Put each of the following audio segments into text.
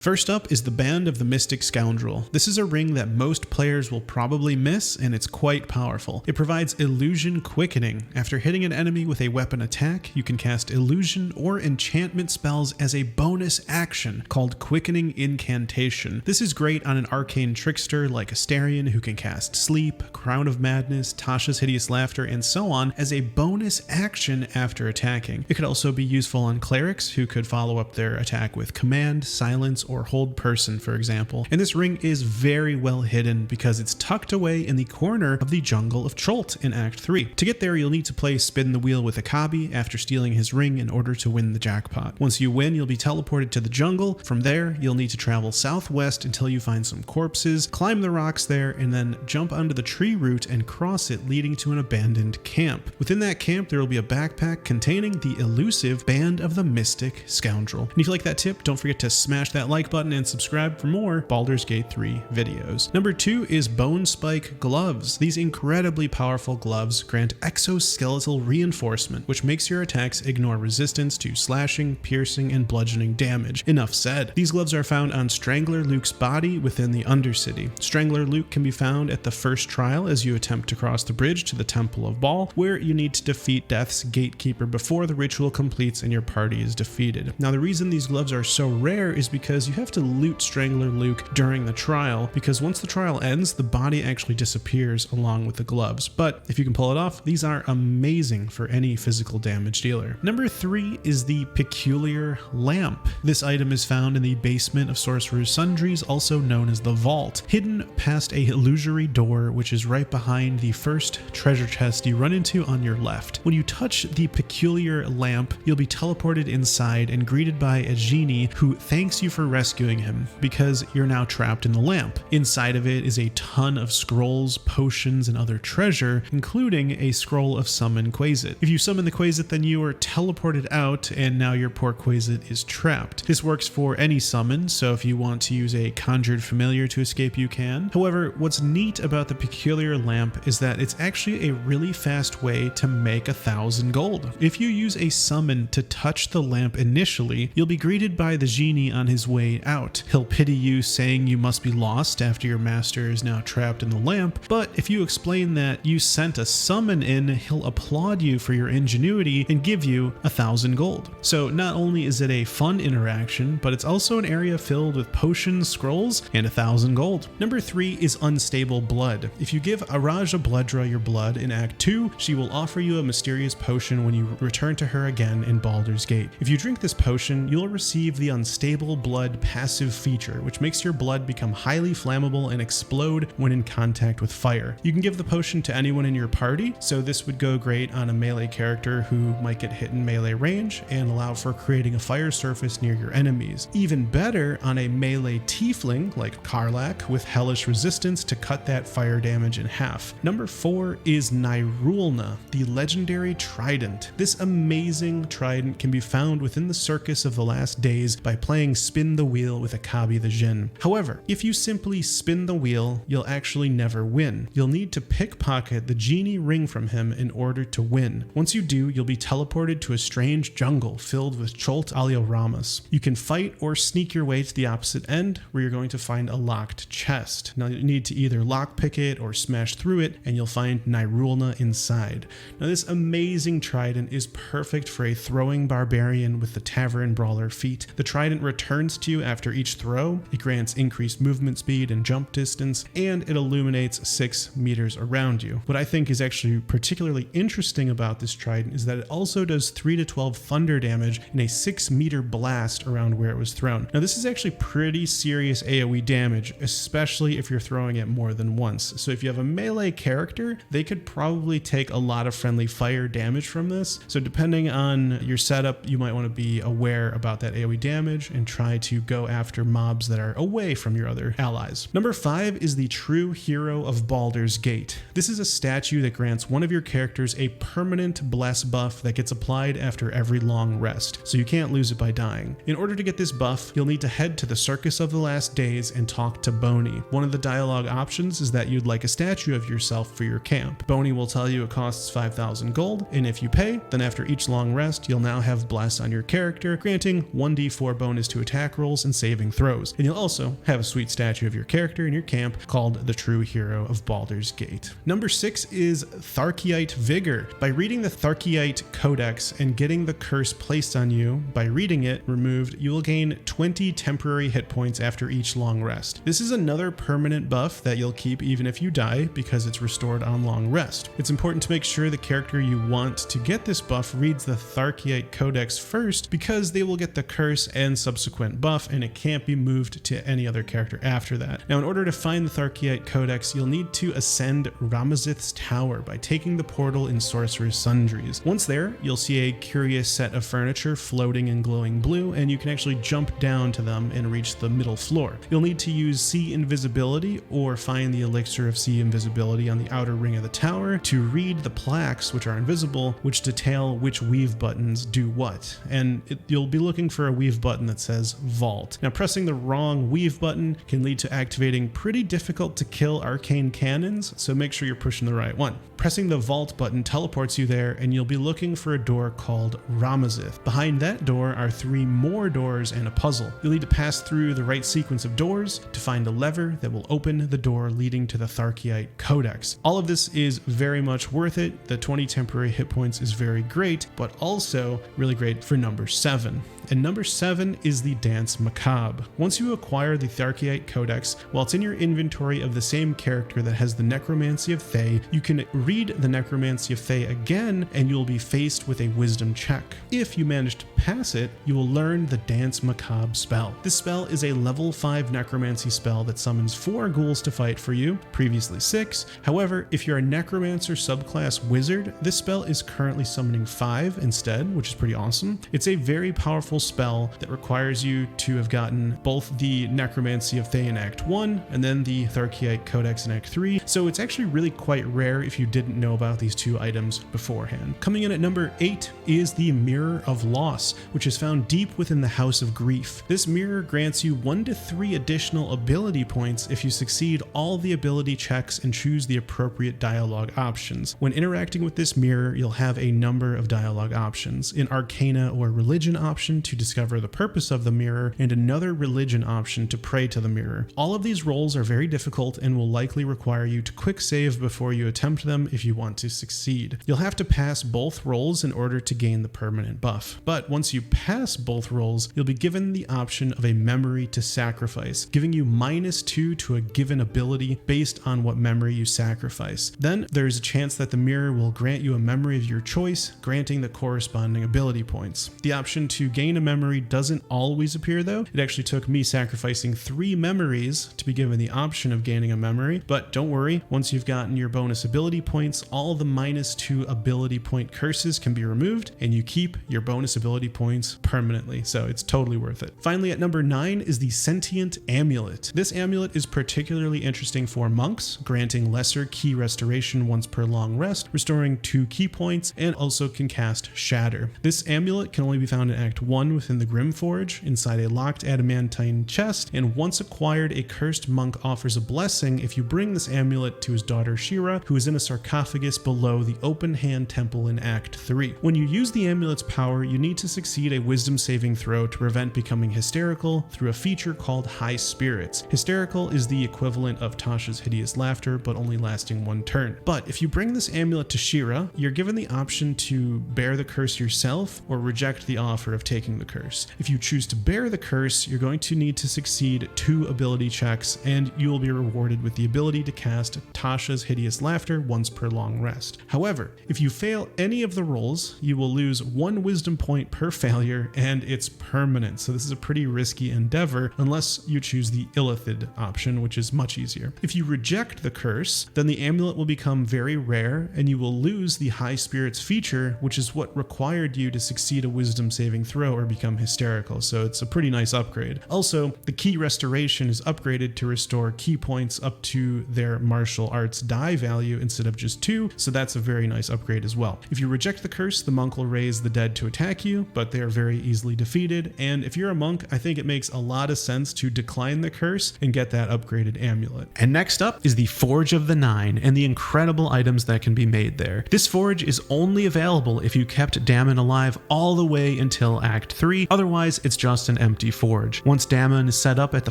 First up is the Band of the Mystic Scoundrel. This is a ring that most players will probably miss, and it's quite powerful. It provides illusion quickening. After hitting an enemy with a weapon attack, you can cast illusion or enchantment spells as a bonus action called Quickening Incantation. This is great on an arcane trickster like Astarion who can cast Sleep, Crown of Madness, Tasha's Hideous Laughter, and so on as a bonus action after attacking. It could also be useful on clerics who could follow up their attack with Command, Silence, or Hold Person, for example. And this ring is very well hidden because it's tucked away in the corner of the Jungle of Cholt in Act 3. To get there, you'll need to play Spin the Wheel with Akabi after stealing his ring in order to win the jackpot. Once you win, you'll be teleported to the jungle. From there, you'll need to travel southwest until you find some corpses, climb the rocks there, and then jump onto the tree root and cross it, leading to an abandoned camp. Within that camp, there will be a backpack containing the elusive Band of the Mystic Scoundrel. And if you like that tip, don't forget to smash that like button and subscribe for more Baldur's Gate 3 videos. Number 2 is Bonespike Gloves. These incredibly powerful gloves grant exoskeletal reinforcement, which makes your attacks ignore resistance to slashing, piercing, and bludgeoning damage. Enough said. These gloves are found on Strangler Luke's body within the Undercity. Strangler Luke can be found at the first trial as you attempt to cross the bridge to the Temple of Baal, where you need to defeat Death's Gatekeeper before the ritual completes and your party is defeated. Now, the reason these gloves are so rare is because you have to loot Strangler Luke during the trial, because once the trial ends, the body actually disappears along with the gloves. But if you can pull it off, these are amazing for any physical damage dealer. Number 3 is the Peculiar Lamp. This item is found in the basement of Sorcerer's Sundries, also known as the Vault, hidden past a illusory door which is right behind the first treasure chest you run into on your left. When you touch the Peculiar Lamp, you'll be teleported inside and greeted by a genie who thanks you for rescuing him because you're now trapped in the lamp. Inside of it is a ton of scrolls, potions, and other treasure, including a scroll of Summon Quasit. If you summon the Quasit, then you are teleported out and now your poor Quasit is trapped. This works for any summon, so if you want to use a Conjured Familiar to escape, you can. However, what's neat about the Peculiar Lamp is that it's actually a really fast way to make 1,000 gold. If you use a summon to touch the lamp initially, you'll be greeted by the genie on his way out. He'll pity you, saying you must be lost after your master is now trapped in the lamp, but if you explain that you sent a summon in, he'll applaud you for your ingenuity and give you 1,000 gold. So not only is it a fun interaction, but it's also an area filled with potions, scrolls, and 1,000 gold. Number 3 is Unstable Blood. If you give Araja Bloodra your blood in Act 2, she will offer you a mysterious potion when you return to her again in Baldur's Gate. If you drink this potion, you'll receive the Unstable Blood passive feature, which makes your blood become highly flammable and explode when in contact with fire. You can give the potion to anyone in your party, so this would go great on a melee character who might get hit in melee range and allow for creating a fire surface near your enemies. Even better on a melee tiefling like Karlach with hellish resistance to cut that fire damage in half. Number 4 is Nyrulna, the legendary trident. This amazing trident can be found within the Circus of the Last Days by playing Spin the Wheel with Akabi the Djinn. However, if you simply spin the wheel, you'll actually never win. You'll need to pickpocket the genie ring from him in order to win. Once you do, you'll be teleported to a strange jungle filled with Cholt Alioramas. You can fight or sneak your way to the opposite end, where you're going to find a locked chest. Now you need to either lockpick it or smash through it, and you'll find Nyrulna inside. Now this amazing trident is perfect for a throwing barbarian with the tavern brawler feat. The trident returns to you after each throw. It grants increased movement speed and jump distance, and it illuminates 6 meters around you. What I think is actually particularly interesting about this trident is that it also does 3 to 12 thunder damage in a 6-meter blast around where it was thrown. Now this is actually pretty serious AoE damage, especially if you're throwing it more than once. So if you have a melee character, they could probably take a lot of friendly fire damage from this. So depending on your setup, you might want to be aware about that AoE damage and try to go after mobs that are away from your other allies. Number 5 is the True Hero of Baldur's Gate. This is a statue that grants one of your characters a permanent bless buff that gets applied after every long rest, so you can't lose it by dying. In order to get this buff, you'll need to head to the Circus of the Last Days and talk to Boney. One of the dialogue options is that you'd like a statue of yourself for your camp. Boney will tell you it costs 5,000 gold, and if you pay, then after each long rest, you'll now have bless on your character, granting 1d4 bonus to attack rolls rolls and saving throws. And you'll also have a sweet statue of your character in your camp called the True Hero of Baldur's Gate. Number 6 is Tharchiate Vigour. By reading the Tharchiate Codex and getting the curse placed on you, by reading it removed, you will gain 20 temporary hit points after each long rest. This is another permanent buff that you'll keep even if you die because it's restored on long rest. It's important to make sure the character you want to get this buff reads the Tharchiate Codex first because they will get the curse and subsequent buff, and it can't be moved to any other character after that. Now, in order to find the Tharchiate Codex, you'll need to ascend Ramazith's Tower by taking the portal in Sorcerer's Sundries. Once there, you'll see a curious set of furniture floating in glowing blue, and you can actually jump down to them and reach the middle floor. You'll need to use Sea Invisibility or find the Elixir of Sea Invisibility on the outer ring of the tower to read the plaques, which are invisible, which detail which weave buttons do what. And you'll be looking for a weave button that says Vault. Now, pressing the wrong weave button can lead to activating pretty difficult to kill arcane cannons, so make sure you're pushing the right one. Pressing the Vault button teleports you there, and you'll be looking for a door called Ramazith. Behind that door are 3 more doors and a puzzle. You'll need to pass through the right sequence of doors to find a lever that will open the door leading to the Tharchiate Codex. All of this is very much worth it. The 20 temporary hit points is very great, but also really great for number 7. And number 7 is the Danse Macabre. Once you acquire the Tharchiate Codex, while it's in your inventory of the same character that has the Necromancy of Thay, you can read the Necromancy of Thay again, and you'll be faced with a wisdom check. If you manage to pass it, you will learn the Danse Macabre spell. This spell is a level 5 necromancy spell that summons 4 ghouls to fight for you, previously 6. However, if you're a necromancer subclass wizard, this spell is currently summoning 5 instead, which is pretty awesome. It's a very powerful spell that requires you to have gotten both the Necromancy of Thay in Act 1 and then the Tharchiate Codex in Act 3, so it's actually really quite rare if you didn't know about these 2 items beforehand. Coming in at number 8 is the Mirror of Loss, which is found deep within the House of Grief. This mirror grants you 1 to 3 additional ability points if you succeed all the ability checks and choose the appropriate dialogue options. When interacting with this mirror, you'll have a number of dialogue options: an Arcana or Religion option to discover the purpose of the mirror, and another Religion option to pray to the mirror. All of these roles are very difficult and will likely require you to quick save before you attempt them if you want to succeed. You'll have to pass both roles in order to gain the permanent buff. But once you pass both roles, you'll be given the option of a memory to sacrifice, giving you -2 to a given ability based on what memory you sacrifice. Then there's a chance that the mirror will grant you a memory of your choice, granting the corresponding ability points. The option to gain a memory doesn't always appear though. It actually took me sacrificing 3 memories to be given the option of gaining a memory, but don't worry, once you've gotten your bonus ability points, all the -2 ability point curses can be removed, and you keep your bonus ability points permanently, so it's totally worth it. Finally, at number 9 is the Sentient Amulet. This amulet is particularly interesting for monks, granting lesser key restoration once per long rest, restoring 2 key points, and also can cast Shatter. This amulet can only be found in Act 1 within the Grimforge, inside a locked adamantine chest, and once acquired, a cursed monk offers a blessing if you bring this amulet to his daughter Shira, who is in a sarcophagus below the Open Hand Temple in Act 3. When you use the amulet's power, you need to succeed a wisdom saving throw to prevent becoming hysterical through a feature called High Spirits. Hysterical is the equivalent of Tasha's Hideous Laughter, but only lasting 1 turn. But if you bring this amulet to Shira, you're given the option to bear the curse yourself or reject the offer of taking the curse. If you choose to bear the curse, you're going to need to succeed 2 ability checks, and you will be rewarded with the ability to cast Tasha's Hideous Laughter once per long rest. However, if you fail any of the rolls, you will lose 1 wisdom point per failure, and it's permanent. So this is a pretty risky endeavor unless you choose the Illithid option, which is much easier. If you reject the curse, then the amulet will become very rare, and you will lose the High Spirits feature, which is what required you to succeed a wisdom saving throw or become hysterical. So it's a pretty nice upgrade. Also, the key restoration is upgraded to restore key points up to their martial arts die value instead of just 2, so that's a very nice upgrade as well. If you reject the curse, the monk will raise the dead to attack you, but they are very easily defeated, and if you're a monk, I think it makes a lot of sense to decline the curse and get that upgraded amulet. And next up is the Forge of the Nine and the incredible items that can be made there. This forge is only available if you kept Dammon alive all the way until Act Act 3, otherwise it's just an empty forge. Once Damon is set up at the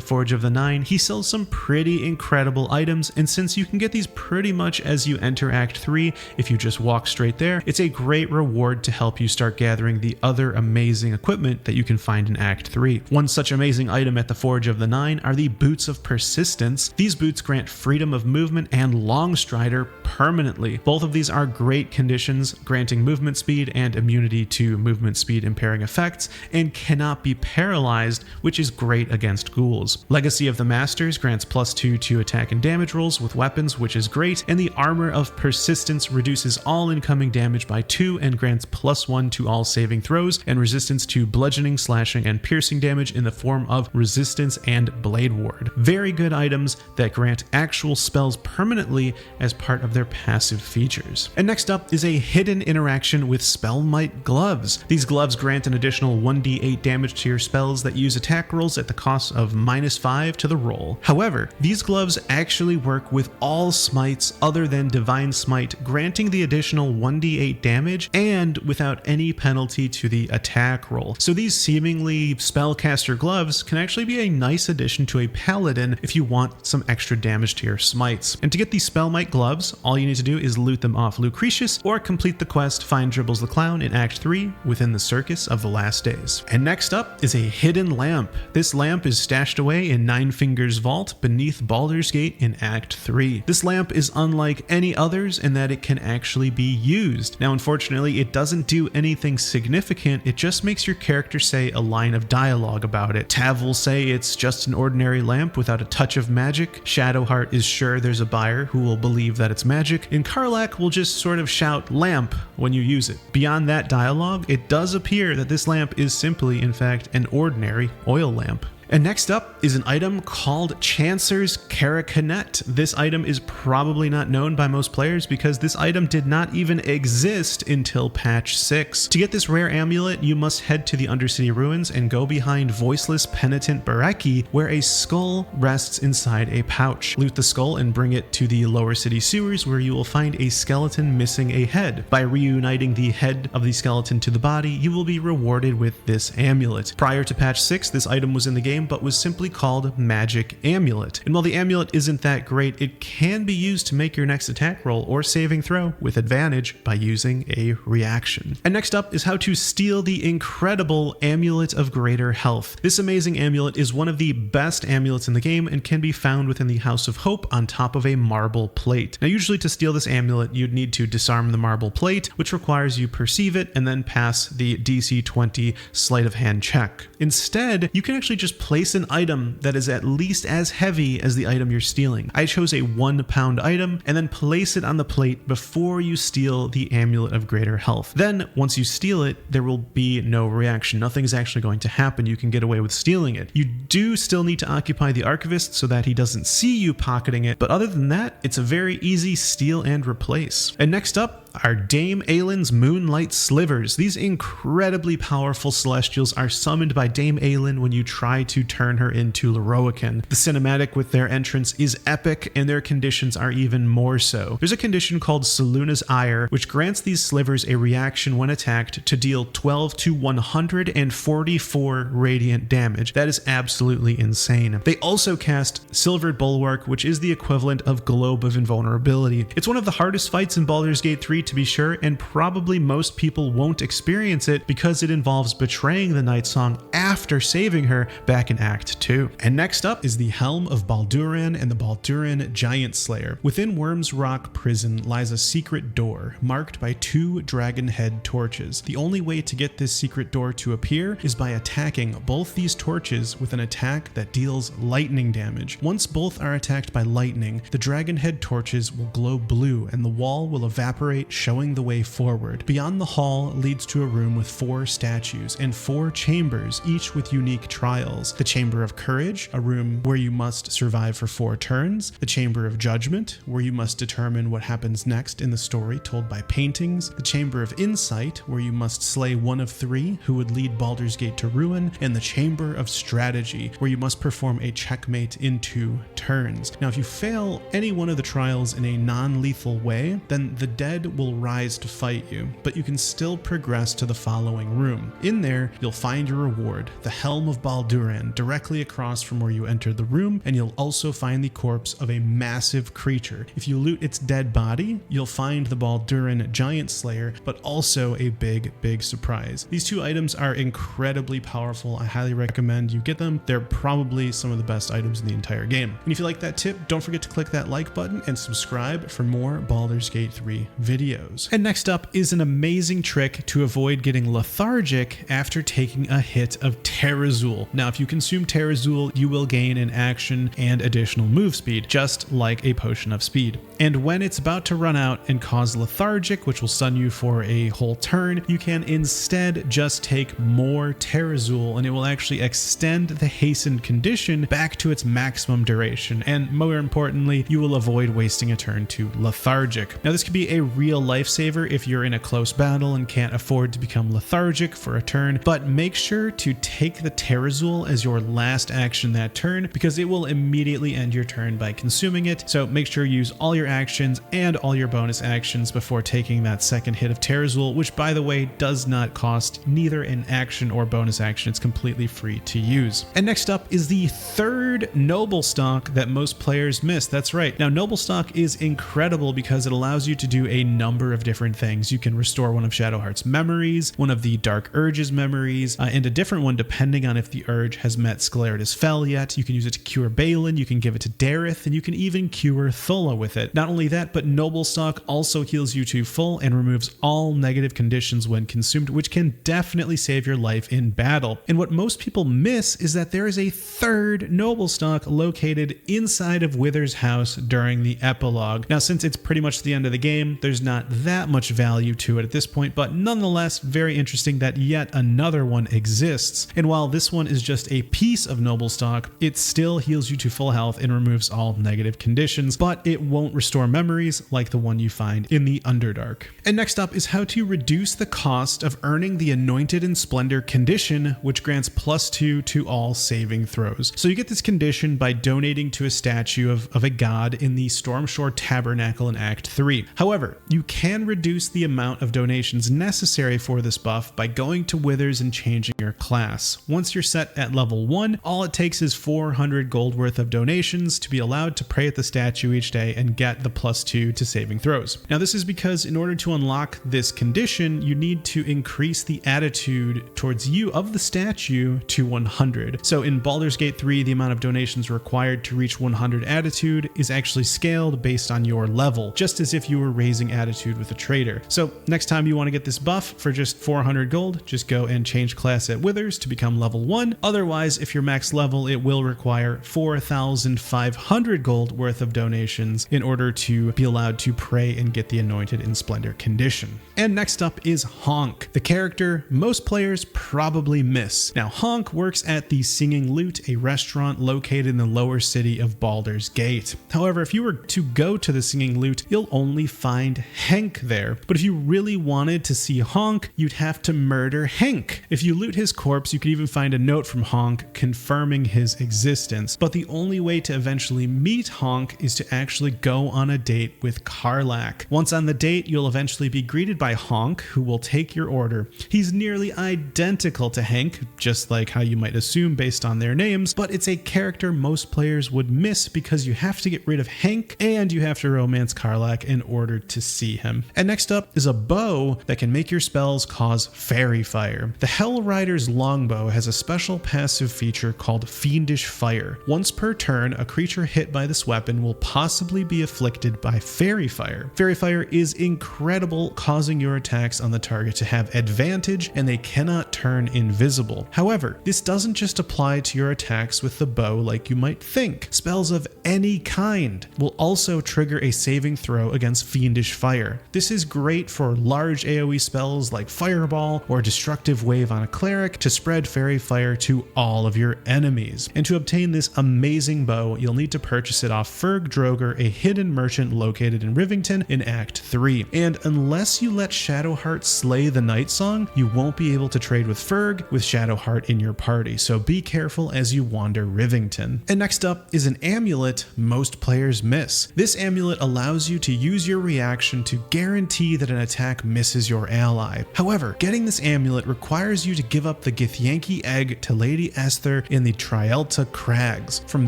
Forge of the Nine, he sells some pretty incredible items, and since you can get these pretty much as you enter Act 3, if you just walk straight there, it's a great reward to help you start gathering the other amazing equipment that you can find in Act 3. One such amazing item at the Forge of the Nine are the Boots of Persistence. These boots grant freedom of movement and long strider permanently. Both of these are great conditions, granting movement speed and immunity to movement speed impairing effects, and cannot be paralyzed, which is great against ghouls. Legacy of the Masters grants +2 to attack and damage rolls with weapons, which is great, and the Armor of Persistence reduces all incoming damage by 2 and grants +1 to all saving throws and resistance to bludgeoning, slashing, and piercing damage in the form of resistance and blade ward. Very good items that grant actual spells permanently as part of their passive features. And next up is a hidden interaction with Spellmight Gloves. These gloves grant an additional 1d8 damage to your spells that use attack rolls at the cost of -5 to the roll. However, these gloves actually work with all smites other than Divine Smite, granting the additional 1d8 damage and without any penalty to the attack roll. So these seemingly spellcaster gloves can actually be a nice addition to a paladin if you want some extra damage to your smites. And to get these Spellmight Gloves, all you need to do is loot them off Lucretius or complete the quest Find Dribbles the Clown in Act 3 within the Circus of the Last Days. And next up is a hidden lamp. This lamp is stashed away in Nine Fingers' vault beneath Baldur's Gate in Act 3. This lamp is unlike any others in that it can actually be used. Now unfortunately it doesn't do anything significant, it just makes your character say a line of dialogue about it. Tav will say it's just an ordinary lamp without a touch of magic, Shadowheart is sure there's a buyer who will believe that it's magic, and Karlach will just sort of shout lamp when you use it. Beyond that dialogue, it does appear that this lamp is simply, in fact, an ordinary oil lamp. And next up is an item called Chancer's Carcanet. This item is probably not known by most players because this item did not even exist until patch 6. To get this rare amulet, you must head to the Undercity Ruins and go behind Voiceless Penitent Bareki, where a skull rests inside a pouch. Loot the skull and bring it to the Lower City Sewers, where you will find a skeleton missing a head. By reuniting the head of the skeleton to the body, you will be rewarded with this amulet. Prior to patch 6, this item was in the game but was simply called Magic Amulet. And while the amulet isn't that great, it can be used to make your next attack roll or saving throw with advantage by using a reaction. And next up is how to steal the incredible Amulet of Greater Health. This amazing amulet is one of the best amulets in the game and can be found within the House of Hope on top of a marble plate. Now usually to steal this amulet you'd need to disarm the marble plate, which requires you perceive it and then pass the DC 20 sleight of hand check. Instead, you can actually just place an item that is at least as heavy as the item you're stealing. I chose a 1 pound item and then place it on the plate before you steal the Amulet of Greater Health. Then once you steal it, there will be no reaction. Nothing's actually going to happen. You can get away with stealing it. You do still need to occupy the Archivist so that he doesn't see you pocketing it, but other than that, it's a very easy steal and replace. And next up are Dame Aylin's Moonlight Slivers. These incredibly powerful celestials are summoned by Dame Aylin when you try to turn her into Lorroakan. The cinematic with their entrance is epic, and their conditions are even more so. There's a condition called Seluna's Ire, which grants these slivers a reaction when attacked to deal 12 to 144 radiant damage. That is absolutely insane. They also cast Silvered Bulwark, which is the equivalent of Globe of Invulnerability. It's one of the hardest fights in Baldur's Gate 3 to be sure, and probably most people won't experience it because it involves betraying the Night Song after saving her back in Act 2. And next up is the Helm of Balduran and the Balduran Giant Slayer. Within Worm's Rock Prison lies a secret door marked by 2 dragon head torches. The only way to get this secret door to appear is by attacking both these torches with an attack that deals lightning damage. Once both are attacked by lightning, the dragon head torches will glow blue and the wall will evaporate, showing the way forward. Beyond the hall leads to a room with 4 statues and 4 chambers, each with unique trials. The Chamber of Courage, a room where you must survive for 4 turns. The Chamber of Judgment, where you must determine what happens next in the story told by paintings. The Chamber of Insight, where you must slay one of 3 who would lead Baldur's Gate to ruin. And the Chamber of Strategy, where you must perform a checkmate into turns. Now, if you fail any one of the trials in a non-lethal way, then the dead will rise to fight you, but you can still progress to the following room. In there, you'll find your reward, the Helm of Balduran, directly across from where you entered the room, and you'll also find the corpse of a massive creature. If you loot its dead body, you'll find the Balduran Giant Slayer, but also a big surprise. These two items are incredibly powerful. I highly recommend you get them. They're probably some of the best items in the entire game. And if you like that tip, don't forget to click that like button and subscribe for more Baldur's Gate 3 videos. And next up is an amazing trick to avoid getting lethargic after taking a hit of Terazul. Now, if you consume Terazul, you will gain an action and additional move speed, just like a potion of speed. And when it's about to run out and cause lethargic, which will stun you for a whole turn, you can instead just take more Terazul, and it will actually extend the hastened condition back to its maximum duration. And more importantly, you will avoid wasting a turn to lethargic. Now, this could be a real lifesaver if you're in a close battle and can't afford to become lethargic for a turn, but make sure to take the Terazul as your last action that turn, because it will immediately end your turn by consuming it. So make sure you use all your actions and all your bonus actions before taking that second hit of Terazul, which, by the way, does not cost neither an action or bonus action. It's completely free to use. And next up is the third Noblestalk that most players miss. That's right. Now, Noblestalk is incredible because it allows you to do a number of different things. You can restore one of Shadowheart's memories, one of the Dark Urge's memories, and a different one depending on if the Urge has met Sclerida's Fel yet. You can use it to cure Balin, you can give it to Dareth, and you can even cure Thula with it. Not only that, but Noblestalk also heals you to full and removes all negative conditions when consumed, which can definitely save your life in battle. And what most people miss is that there is a third Noblestalk located inside of Wither's house during the epilogue. Now, since it's pretty much the end of the game, there's not that much value to it at this point, but nonetheless, very interesting that yet another one exists. And while this one is just a piece of Noblestalk, it still heals you to full health and removes all negative conditions, but it won't restore memories like the one you find in the Underdark. And next up is how to reduce the cost of earning the Anointed and Splendour condition, which grants +2 to all saving throws. So you get this condition by donating to a statue of a god in the Stormshore Tabernacle in Act 3. However, you can reduce the amount of donations necessary for this buff by going to Withers and changing your class. Once you're set at level 1, all it takes is 400 gold worth of donations to be allowed to pray at the statue each day and get the +2 to saving throws. Now, this is because in order to unlock this condition, you need to increase the attitude towards you of the statue to 100. So in Baldur's Gate 3, the amount of donations required to reach 100 attitude is actually scaled based on your level, just as if you were raising attitude with a trader. So next time you want to get this buff for just 400 gold, just go and change class at Withers to become level 1. Otherwise, if you're max level, it will require 4,500 gold worth of donations in order to be allowed to pray and get the Anointed in Splendour condition. And next up is Honk, the character most players probably miss. Now, Honk works at the Singing Lute, a restaurant located in the lower city of Baldur's Gate. However, if you were to go to the Singing Lute, you'll only find Henk there. But if you really wanted to see Honk, you'd have to murder Henk. If you loot his corpse, you could even find a note from Honk confirming his existence. But the only way to eventually meet Honk is to actually go on a date with Karlach. Once on the date, you'll eventually be greeted by Honk, who will take your order. He's nearly identical to Henk, just like how you might assume based on their names, but it's a character most players would miss because you have to get rid of Henk and you have to romance Karlach in order to see him. And next up is a bow that can make your spells cause fairy fire. The Hellrider's Longbow has a special passive feature called Fiendish Fire. Once per turn, a creature hit by this weapon will possibly be afflicted by fairy fire. Fairy fire is incredible, causing your attacks on the target to have advantage, and they cannot turn invisible. However, this doesn't just apply to your attacks with the bow like you might think. Spells of any kind will also trigger a saving throw against Fiendish Fire. This is great for large AoE spells like Fireball or Destructive Wave on a cleric to spread fairy fire to all of your enemies. And to obtain this amazing bow, you'll need to purchase it off Ferg Drogher, a hidden merchant located in Rivington in Act 3. And unless you let Shadowheart slay the Night Song, you won't be able to trade with Ferg with Shadowheart in your party, so be careful as you wander Rivington. And next up is an amulet most players miss. This amulet allows you to use your reaction to guarantee that an attack misses your ally. However, getting this amulet requires you to give up the Githyanki egg to Lady Esther in the Trielta Crags. From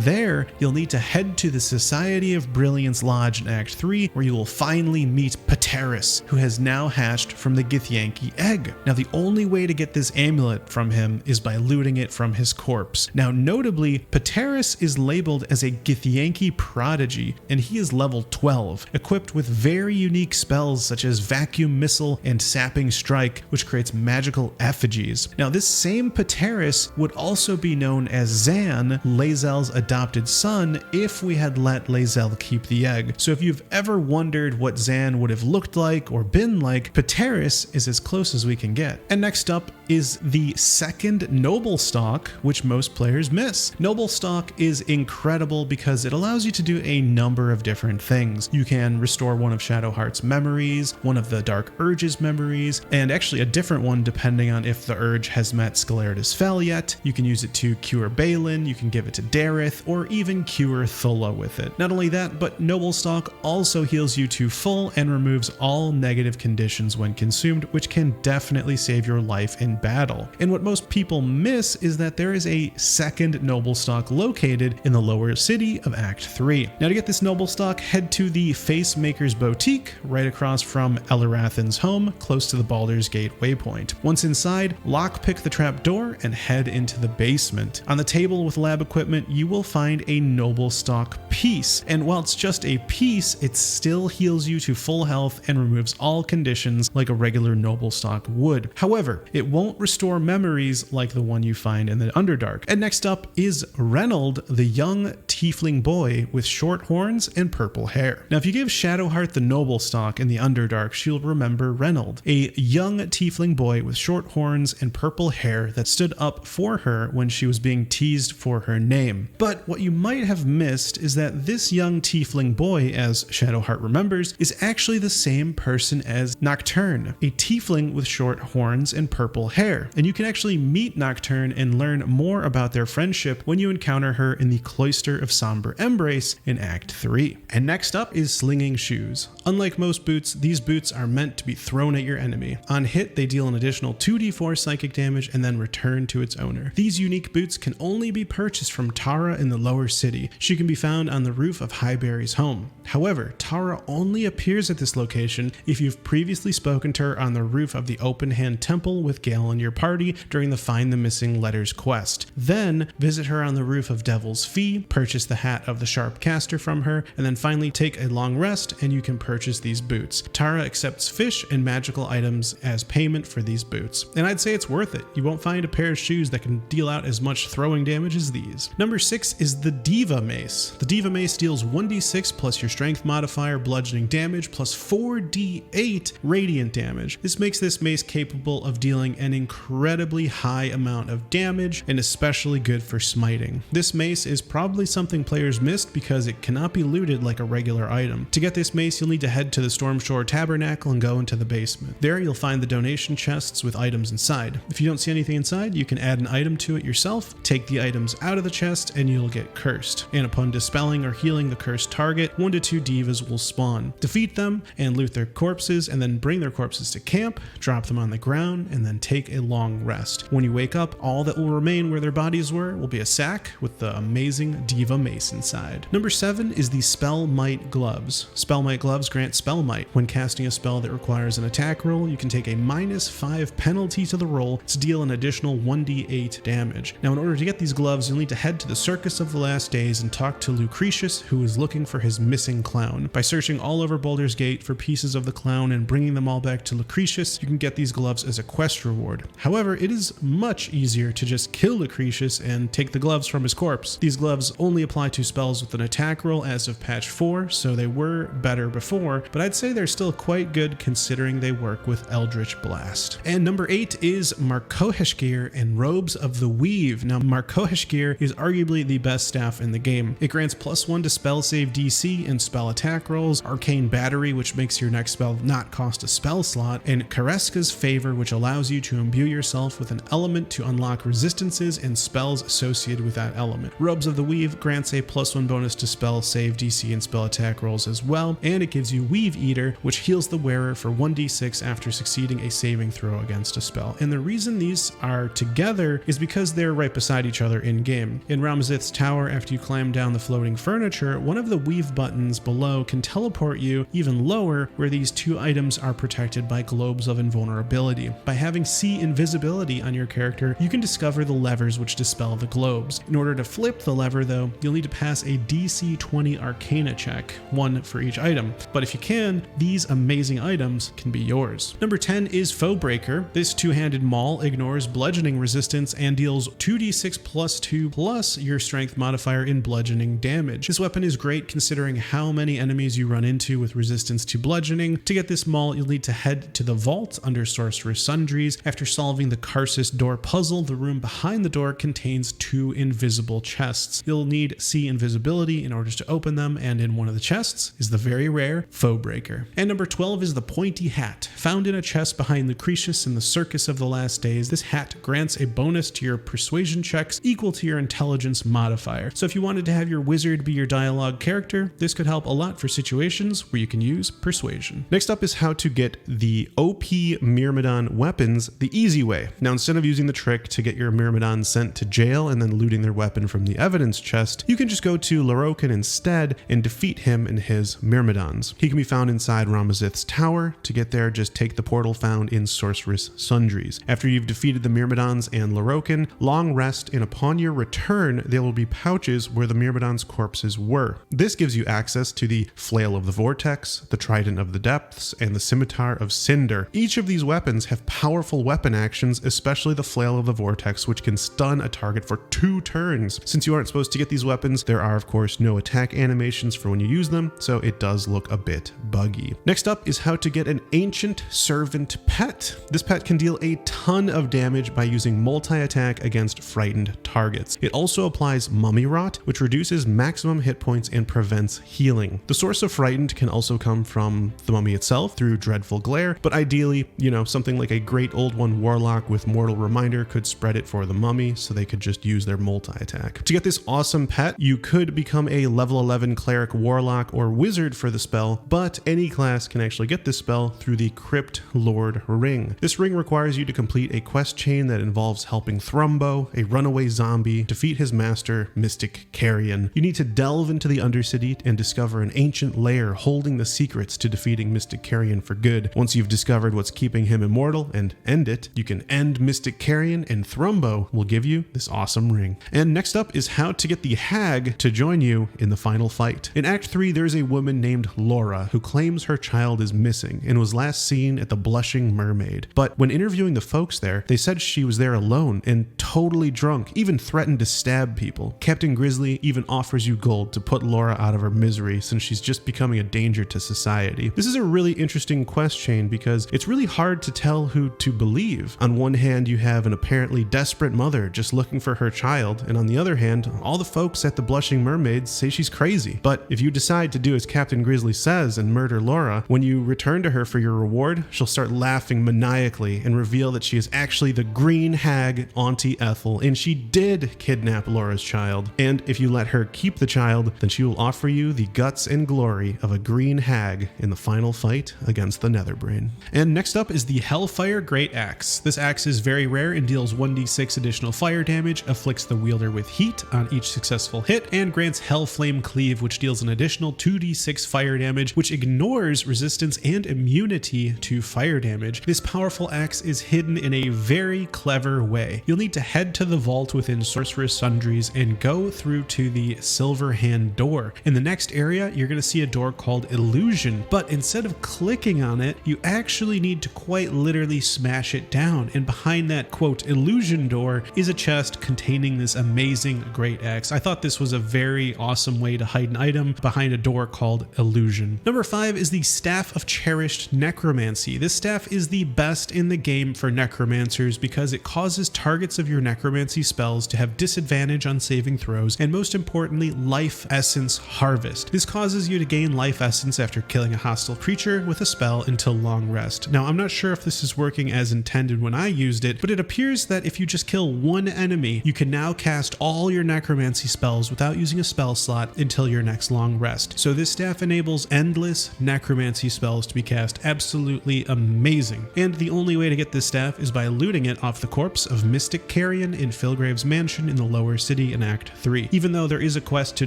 there, you'll need to head to the Society of Brilliance Lodge in Act 3, where you will finally meet Pateris, who has now hatched from the Githyanki egg. Now, the only way to get this amulet from him is by looting it from his corpse. Now, notably, Pateris is labeled as a Githyanki prodigy, and he is level 12, equipped with very unique spells such as Vacuum Missile and Sapping Strike, which creates magical effigies. Now, this same Pateris would also be known as Zan, Lae'zel's adopted son, if we had let Lae'zel keep the egg. So if you've ever wondered what Zan would have looked like or been like, Pateris is as close as we can get. And next up is the second Noblestalk, which most players miss. Noblestalk is incredible because it allows you to do a number of different things. You can restore one of Shadowheart's memories, one of the Dark Urge's memories, and actually a different one depending on if the Urge has met Scalarida's Fel yet. You can use it to cure Balin, you can give it to Dareth, or even cure Thulla with it. Not only that, but Noblestalk also heals you to full and removes all negative conditions when consumed, which can definitely save your life in battle. And what most people miss is that there is a second Noblestalk located in the lower city of Act 3. Now, to get this Noblestalk, head to the Facemaker's Boutique, right across from Elerathan's home, close to the Baldur's Gate waypoint. Once inside, lockpick the trapdoor and head into the basement. On the table with lab equipment, you will find a Noblestalk piece, and while it's just a piece, it still heals you to full health and removes all conditions like a regular Noblestalk would. However, it won't restore memories like the one you find in the Underdark. And next up is Reynold, the young tiefling boy with short horns and purple hair. Now, if you give Shadowheart the Noblestalk in the Underdark, she'll remember Reynold, a young tiefling boy with short horns and purple hair that stood up for her when she was being teased for her name. But what you might have missed is that this young tiefling boy, as Shadowheart remembers, is actually the same person as Nocturne, a tiefling with short horns and purple hair. And you can actually meet Nocturne and learn more about their friendship when you encounter her in the Cloister of Somber Embrace in Act 3. And next up is Slinging Shoes. Unlike most boots, these boots are meant to be thrown at your enemy. On hit, they deal an additional 2d4 psychic damage and then return to its owner. These unique boots can only be purchased from Tara in the lower city. She can be found on the roof of Highberry's home. However, Tara only appears at this location if you've previously spoken to her on the roof of the Open Hand Temple with Gale and your party during the Find the Missing Letters quest. Then visit her on the roof of Devil's Fee, purchase the hat of the Sharp Caster from her, and then finally take a long rest and you can purchase these boots. Tara accepts fish and magical items as payment for these boots, and I'd say it's worth it. You won't find a pair of shoes that can deal out as much throwing damage as these. Number 6 is the Deva Mace. The Deva Mace deals 1d6 plus your strength modifier bludgeoning damage plus 4d8 radiant damage. This makes this mace capable of dealing an incredibly high amount of damage and especially good for smiting. This mace is probably something players missed because it cannot be looted like a regular item. To get this mace, you'll need to head to the Stormshore Tabernacle and go into the basement. There you'll find the donation chests with items inside. If you don't see anything inside, you can add an item to it yourself, take the items out of the chest, and you'll get cursed. And upon dispelling or healing the cursed target, 1 to 2 divas will spawn. Defeat them and loot their corpses, and then bring their corpses to camp, drop them on the ground, and then take a long rest. When you wake up, all that will remain where their bodies were will be a sack with the amazing Deva Mace inside. Number 7 is the Spellmight Gloves. Spellmight Gloves grant Spellmight. When casting a spell that requires an attack roll, you can take a -5 penalty to the roll to deal an additional 1d8 damage. Now, in order to get these gloves, you'll need to head to the Circus of the Last Days and talk to Lucretius, who is looking for his missing clown. By searching all over Baldur's Gate for pieces of the clown and bringing them all back to Lucretius, you can get these gloves as a quest reward. However, it is much easier to just kill Lucretius and take the gloves from his corpse. These gloves only apply to spells with an attack roll as of patch 4, so they were better before, but I'd say they're still quite good considering they work with Eldritch Blast. And number 8 is Markoheshkir and Robes of the Weave. Now, Markoheshkir is arguably the best staff in the game. It grants +1 to spell save DC and spell attack rolls, Arcane Battery, which makes your next spell not cost a spell slot, and Kareska's Favor, which allows you to imbue yourself with an element to unlock resistances and spells associated with that element. Robes of the Weave grants a +1 bonus to spell save DC and spell attack rolls as well, and it gives you Weave Eater, which heals the wearer for 1d6 after succeeding a saving throw against a spell. And the reason these are together is because they're right beside each other in game. In Ramazith's tower, after you climb down the floating furniture, one of the Weave buttons below can teleport you even lower, where these two items are protected by globes of invulnerability. By having See Invisibility on your character, you can discover the levers which dispel the globes. In order to flip the lever though, you'll need to pass a DC 20 Arcana check, one for each item. But if you can, these amazing items can be yours. Number 10 is Foebreaker. This two-handed maul ignores bludgeoning resistance and deals 2d6 +2 plus your strength modifier in bludgeoning damage. This weapon is great considering how many enemies you run into with resistance to bludgeoning. To get this maul, you'll need to head to the vault under Sorcerer's Sundries. After solving the Karsus door puzzle, the room behind the door contains 2 invisible chests. You'll need See Invisibility in order to open them, and in one of the chests is the very rare Foebreaker. And number 12 is the Pointy Hat. Found in a chest behind Lucretius in the Circus of the Last Days, this hat grants a bonus to your persuasion checks equal to your intelligence modifier. So if you wanted to have your wizard be your dialogue character, this could help a lot for situations where you can use persuasion. Next up is how to get the OP Myrmidon weapons the easy way. Now, instead of using the trick to get your Myrmidon sent to jail and then looting their weapon from the evidence chest, you can just go to Lorroakan instead and defeat him and his Myrmidons. He can be found inside Ramazith's tower. To get there, just take the portal found in Sorcerer's Sundries. After you've defeated the Myrmidons and Lorroakan, long rest, and upon your return, there will be pouches where the Myrmidons' corpses were. This gives you access to the Flail of the Vortex, the Trident of the Depths, and the Scimitar of Cinder. Each of these weapons have powerful weapon actions, especially the Flail of the Vortex, which can stun a target for 2 turns. Since you aren't supposed to get these weapons, there are of course no attack animations for when you use them, so it does look a bit buggy. Next up is how to get an Ancient Servant pet. This pet can deal a ton of damage by using multi-attack against frightened targets. It also applies Mummy Rot, which reduces maximum hit points and prevents healing. The source of frightened can also come from the mummy itself through Dreadful Glare, but ideally, something like a Great Old One Warlock with Mortal Reminder could spread it for the mummy so they could just use their multi-attack. To get this awesome pet, you could become a level 11 Cleric, Warlock, or Wizard for the spell, but any class can actually get this spell through the Crypt Lord Ring. This ring requires you to complete a quest chain that involves helping Thrumbo, a runaway zombie, defeat his master, Mystic Carrion. You need to delve into the Undercity and discover an ancient lair holding the secrets to defeating Mystic Carrion for good. Once you've discovered what's keeping him immortal and end it, you can end Mystic Carrion, and Thrumbo will give you this awesome ring. And next up is how to get the Hag to join you in the final fight. In Act 3, there's a woman named Laura who claims her child is missing and was last seen at the Blushing Mermaid. But when interviewing the folks there, they said she was there alone and totally drunk, even threatened to stab people. Captain Grizzly even offers you gold to put Laura out of her misery since she's just becoming a danger to society. This is a really interesting quest chain because it's really hard to tell who to believe. On one hand, you have an apparently desperate mother just looking for her child, and on the other hand, all the folks at the Blushing Mermaid say she's crazy. But if you decide to do as Captain Grizzly says and murder Laura, when you return to her for your reward, she'll start laughing maniacally and reveal that she is actually the Green Hag Auntie Ethel, and she did kidnap Laura's child. And if you let her keep the child, then she will offer you the guts and glory of a green hag in the final fight against the Netherbrain. And next up is the Hellfire Greataxe. This axe is very rare and deals 1d6 additional fire damage, afflicts the wielder with heat on each successful hit, and grants Hellflame Cleave, which deals an additional 2d6 fire damage, which ignores resistance and immunity to fire damage. This powerful axe is hidden in a very clever way. You'll need to head to the vault within Sorcerer's Sundries and go through to the Silver Hand door. In the next area, you're going to see a door called Illusion, but instead of clicking on it, you actually need to quite literally smash it down, and behind that quote illusion door is a chest containing this amazing great axe. I thought this was a very awesome way to hide an item behind a door called Illusion. Number 5 is the Staff of Cherished Necromancy. This staff is the best in the game for necromancers because it causes targets of your necromancy spells to have disadvantage on saving throws, and most importantly, life essence harvest. This causes you to gain life essence after killing a hostile creature with a spell until long rest. Now, I'm not sure if this is working as intended when I used it, but it appears that if you just kill one enemy, you can now cast all your necromancy necromancy spells without using a spell slot until your next long rest. So this staff enables endless necromancy spells to be cast. Absolutely amazing. And the only way to get this staff is by looting it off the corpse of Mystic Carrion in Filgrave's mansion in the lower city in Act 3. Even though there is a quest to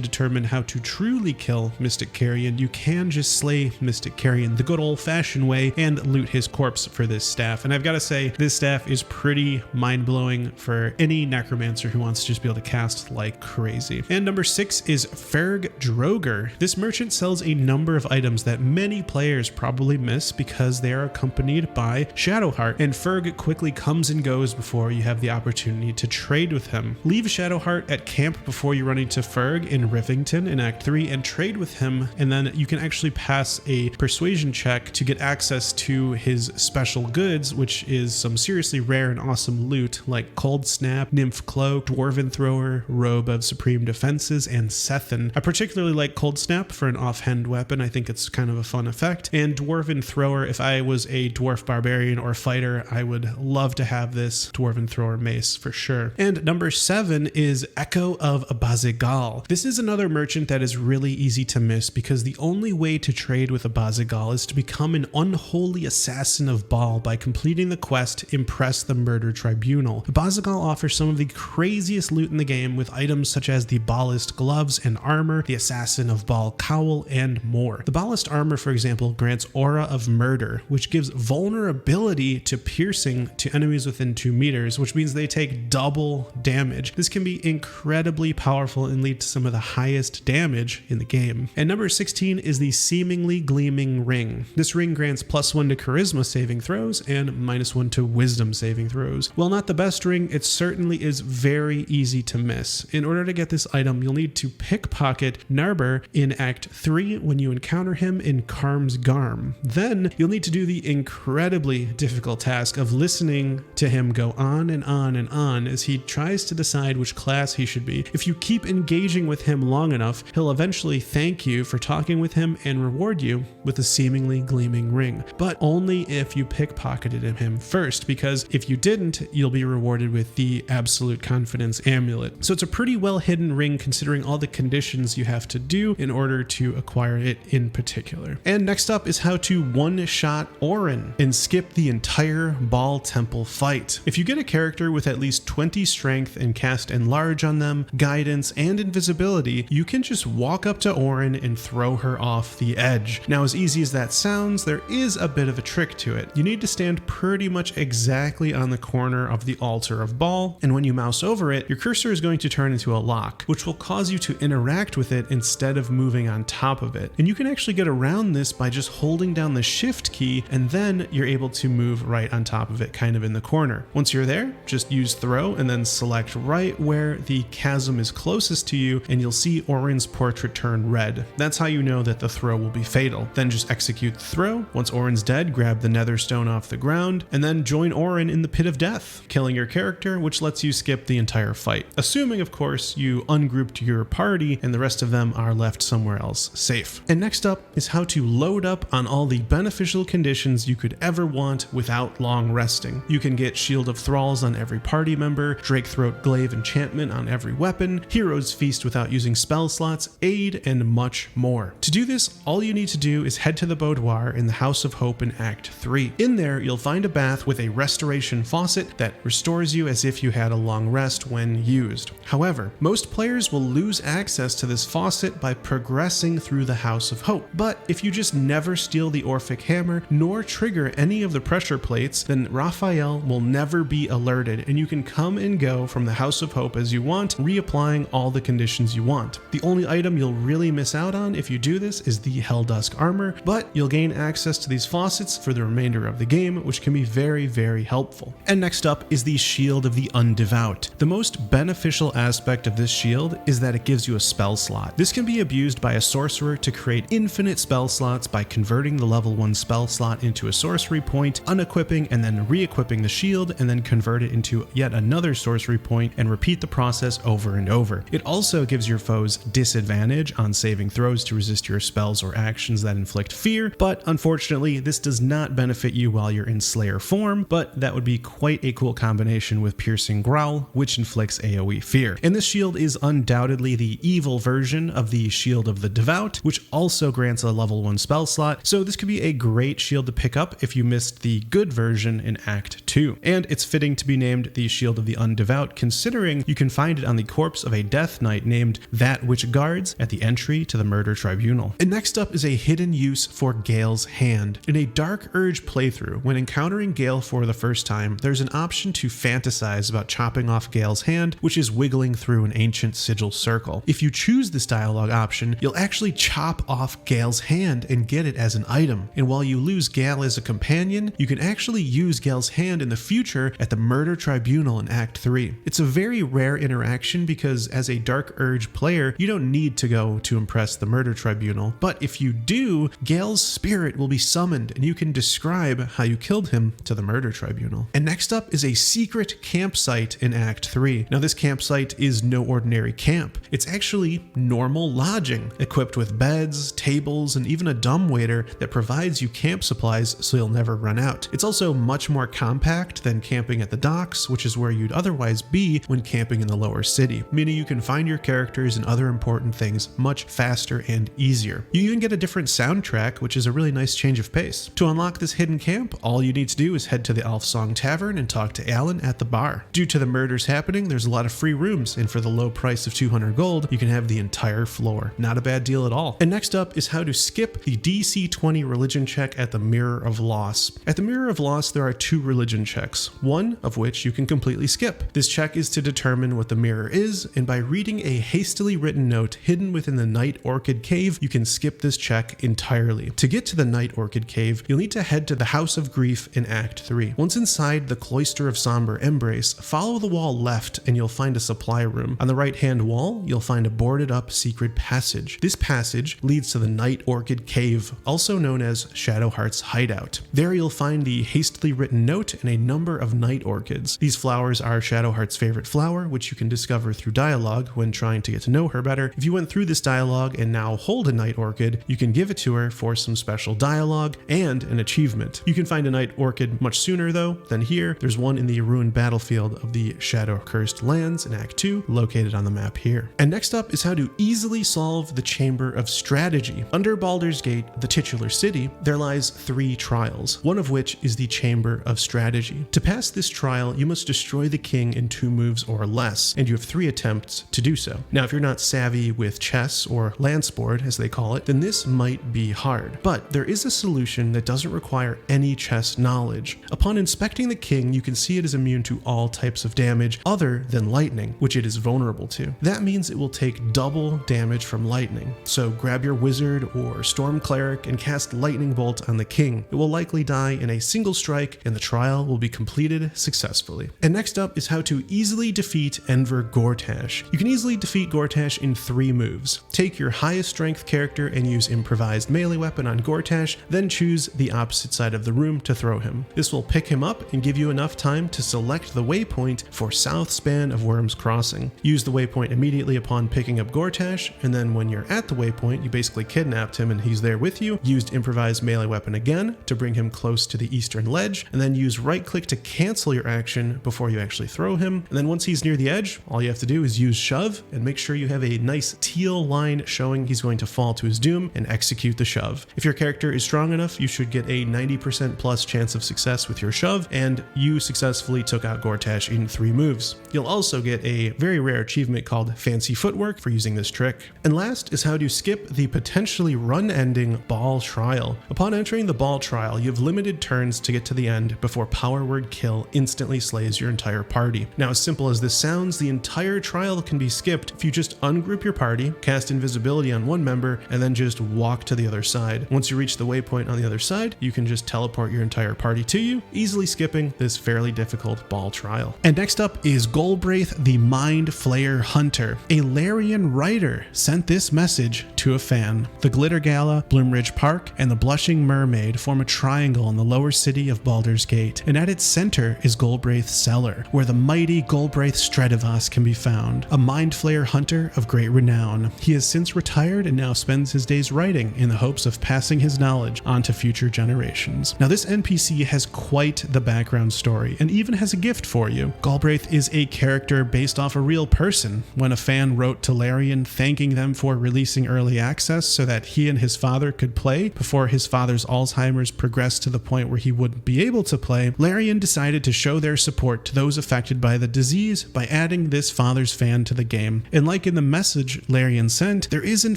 determine how to truly kill Mystic Carrion, you can just slay Mystic Carrion the good old-fashioned way and loot his corpse for this staff. And I've got to say, this staff is pretty mind-blowing for any necromancer who wants to just be able to cast like crazy. And number 6 is Ferg Drogher. This merchant sells a number of items that many players probably miss because they are accompanied by Shadowheart, and Ferg quickly comes and goes before you have the opportunity to trade with him. Leave Shadowheart at camp before you run into Ferg in Rivington in Act 3 and trade with him, and then you can actually pass a persuasion check to get access to his special goods, which is some seriously rare and awesome loot like Cold Snap, Nymph Cloak, Dwarven Thrower, Robe of Supreme Defenses, and Sethin. I particularly like Cold Snap for an offhand weapon. I think it's kind of a fun effect. And Dwarven Thrower, if I was a dwarf barbarian or fighter, I would love to have this Dwarven Thrower mace for sure. And number 7 is Echo of Abazigal. This is another merchant that is really easy to miss because the only way to trade with Abazigal is to become an unholy assassin of Baal by completing the quest Impress the Murder Tribunal. Abazigal offers some of the craziest loot in the game with items such as the Ballast Gloves and Armor, the Assassin of Baal Cowl, and more. The Ballast Armor, for example, grants Aura of Murder, which gives vulnerability to piercing to enemies within 2 meters, which means they take double damage. This can be incredibly powerful and lead to some of the highest damage in the game. And number 16 is the Seemingly Gleaming Ring. This ring grants +1 to Charisma saving throws and -1 to Wisdom saving throws. While not the best ring, it certainly is very easy to miss. In order to get this item, you'll need to pickpocket Narbur in Act 3 when you encounter him in Karm's Garm. Then you'll need to do the incredibly difficult task of listening to him go on and on and on as he tries to decide which class he should be. If you keep engaging with him long enough, he'll eventually thank you for talking with him and reward you with a seemingly gleaming ring, but only if you pickpocketed him first, because if you didn't, you'll be rewarded with the Absolute Confidence Amulet. So it's a pretty well hidden ring considering all the conditions you have to do in order to acquire it in particular. And next up is how to one-shot Orin and skip the entire Baal Temple fight. If you get a character with at least 20 strength and cast Enlarge on them, guidance, and invisibility, you can just walk up to Orin and throw her off the edge. Now, as easy as that sounds, there is a bit of a trick to it. You need to stand pretty much exactly on the corner of the altar of Baal, and when you mouse over it, your cursor is going to turn into a lock, which will cause you to interact with it instead of moving on top of it. And you can actually get around this by just holding down the shift key, and then you're able to move right on top of it, kind of in the corner. Once you're there, just use throw and then select right where the chasm is closest to you, and you'll see Orin's portrait turn red. That's how you know that the throw will be fatal. Then just execute the throw. Once Orin's dead, grab the nether stone off the ground, and then join Orin in the pit of death, killing your character, which lets you skip the entire fight. Assuming, of course, you ungrouped your party and the rest of them are left somewhere else safe. And next up is how to load up on all the beneficial conditions you could ever want without long resting. You can get Shield of Thralls on every party member, Drakethroat Glaive enchantment on every weapon, Hero's Feast without using spell slots, aid, and much more. To do this, all you need to do is head to the boudoir in the House of Hope in Act 3. In there, you'll find a bath with a restoration faucet that restores you as if you had a long rest when used. However, most players will lose access to this faucet by progressing through the House of Hope. But if you just never steal the Orphic Hammer nor trigger any of the pressure plates, then Raphael will never be alerted, and you can come and go from the House of Hope as you want, reapplying all the conditions you want. The only item you'll really miss out on if you do this is the Helldusk Armor, but you'll gain access to these faucets for the remainder of the game, which can be very, very helpful. And next up is the Shield of the Undevout. The most beneficial aspect of this shield is that it gives you a spell slot. This can be abused by a sorcerer to create infinite spell slots by converting the level 1 spell slot into a sorcery point, unequipping and then re-equipping the shield, and then convert it into yet another sorcery point and repeat the process over and over. It also gives your foes disadvantage on saving throws to resist your spells or actions that inflict fear, but unfortunately this does not benefit you while you're in Slayer form, but that would be quite a cool combination with Piercing Growl, which inflicts AoE fear. And this shield is undoubtedly the evil version of the Shield of the Devout, which also grants a level 1 spell slot, so this could be a great shield to pick up if you missed the good version in Act 2. And it's fitting to be named the Shield of the Undevout, considering you can find it on the corpse of a Death Knight named That Which Guards at the entry to the Murder Tribunal. And next up is a hidden use for Gale's Hand. In a Dark Urge playthrough, when encountering Gale for the first time, there's an option to fantasize about chopping off Gale's hand, which is wiggling through an ancient sigil circle. If you choose this dialogue option, you'll actually chop off Gale's hand and get it as an item. And while you lose Gale as a companion, you can actually use Gale's hand in the future at the Murder Tribunal in Act 3. It's a very rare interaction because as a Dark Urge player, you don't need to go to impress the Murder Tribunal, but if you do, Gale's spirit will be summoned and you can describe how you killed him to the Murder Tribunal. And next up is a secret campsite in Act 3. Now this campsite is no ordinary camp. It's actually normal lodging, equipped with beds, tables, and even a dumbwaiter that provides you camp supplies so you'll never run out. It's also much more compact than camping at the docks, which is where you'd otherwise be when camping in the lower city, meaning you can find your characters and other important things much faster and easier. You even get a different soundtrack, which is a really nice change of pace. To unlock this hidden camp, all you need to do is head to the Elfsong Tavern and talk to Aylin at the bar. Due to the murders happening, there's a lot of free rooms, and for the low price of 200 gold, you can have the entire floor. Not a bad deal at all. And next up is how to skip the DC 20 religion check at the Mirror of Loss. At the Mirror of Loss, there are 2 religion checks, one of which you can completely skip. This check is to determine what the mirror is, and by reading a hastily written note hidden within the Night Orchid Cave, you can skip this check entirely. To get to the Night Orchid Cave, you'll need to head to the House of Grief in Act 3. Once inside the Cloister of Somber Embrace, follow the wall left and you'll find a supply room. On the right hand wall, you'll find a boarded up secret passage. This passage leads to the Night Orchid Cave, also known as Shadowheart's hideout. There you'll find the hastily written note and a number of night orchids. These flowers are Shadowheart's favorite flower, which you can discover through dialogue when trying to get to know her better. If you went through this dialogue and now hold a night orchid, you can give it to her for some special dialogue and an achievement. You can find a night orchid much sooner though than here. There's one in the ruined battlefield of the Shadow-Cursed Lands in Act 2, located on the map here. And next up is how to easily solve the Chamber of Strategy. Under Baldur's Gate, the titular city, there lies 3 trials, one of which is the Chamber of Strategy. To pass this trial, you must destroy the king in 2 moves or less, and you have 3 attempts to do so. Now, if you're not savvy with chess or lanceboard, as they call it, then this might be hard. But there is a solution that doesn't require any chess knowledge. Upon inspecting the king, you can see it is immune to all types of damage other than lightning, which it is vulnerable to. That means it will take double damage from lightning. So grab your wizard or storm cleric and cast lightning bolt on the king. It will likely die in a single strike and the trial will be completed successfully. And next up is how to easily defeat Enver Gortash. You can easily defeat Gortash in 3 moves. Take your highest strength character and use improvised melee weapon on Gortash, then choose the opposite side of the room to throw him. This will pick him up and give you enough time to select the waypoint for South Span of Worm's Crossing. Use the waypoint immediately upon picking up Gortash, and then when you're at the waypoint, you basically kidnapped him and he's there with you. Used improvised melee weapon again to bring him close to the eastern ledge, and then use right click to cancel your action before you actually throw him. And then once he's near the edge, all you have to do is use shove and make sure you have a nice teal line showing he's going to fall to his doom and execute the shove. If your character is strong enough, you should get a 90% plus chance of success with your shove, and you successfully took out Gortash in 3 moves. You'll also get a very rare achievement called Fancy Footwork for using this trick. And last is how to skip the potentially run-ending Ball Trial. Upon entering the Ball Trial, you have limited turns to get to the end before Power Word Kill instantly slays your entire party. Now, as simple as this sounds, the entire trial can be skipped if you just ungroup your party, cast invisibility on one member, and then just walk to the other side. Once you reach the waypoint on the other side, you can just teleport your entire party to you, easily skipping this fairly difficult Ball Trial. And next up is Golbraith the Mind Flayer Hunter. A Larian writer sent this message to a fan. The Glitter Gala, Bloomridge Park, and the Blushing Mermaid form a triangle in the lower city of Baldur's Gate, and at its center is Golbraith's Cellar, where the mighty Golbraith Stredivas can be found, a Mind Flayer hunter of great renown. He has since retired and now spends his days writing in the hopes of passing his knowledge on to future generations. Now, this NPC has quite the background story and even has a gift for you. Golbraith is a character based off a real person when a fan wrote to Larian thanking them for releasing early access so that he and his father could play before his father's Alzheimer's progressed to the point where he wouldn't be able to play. Larian decided to show their support to those affected by the disease by adding this father's fan to the game. And like in the message Larian sent, there is in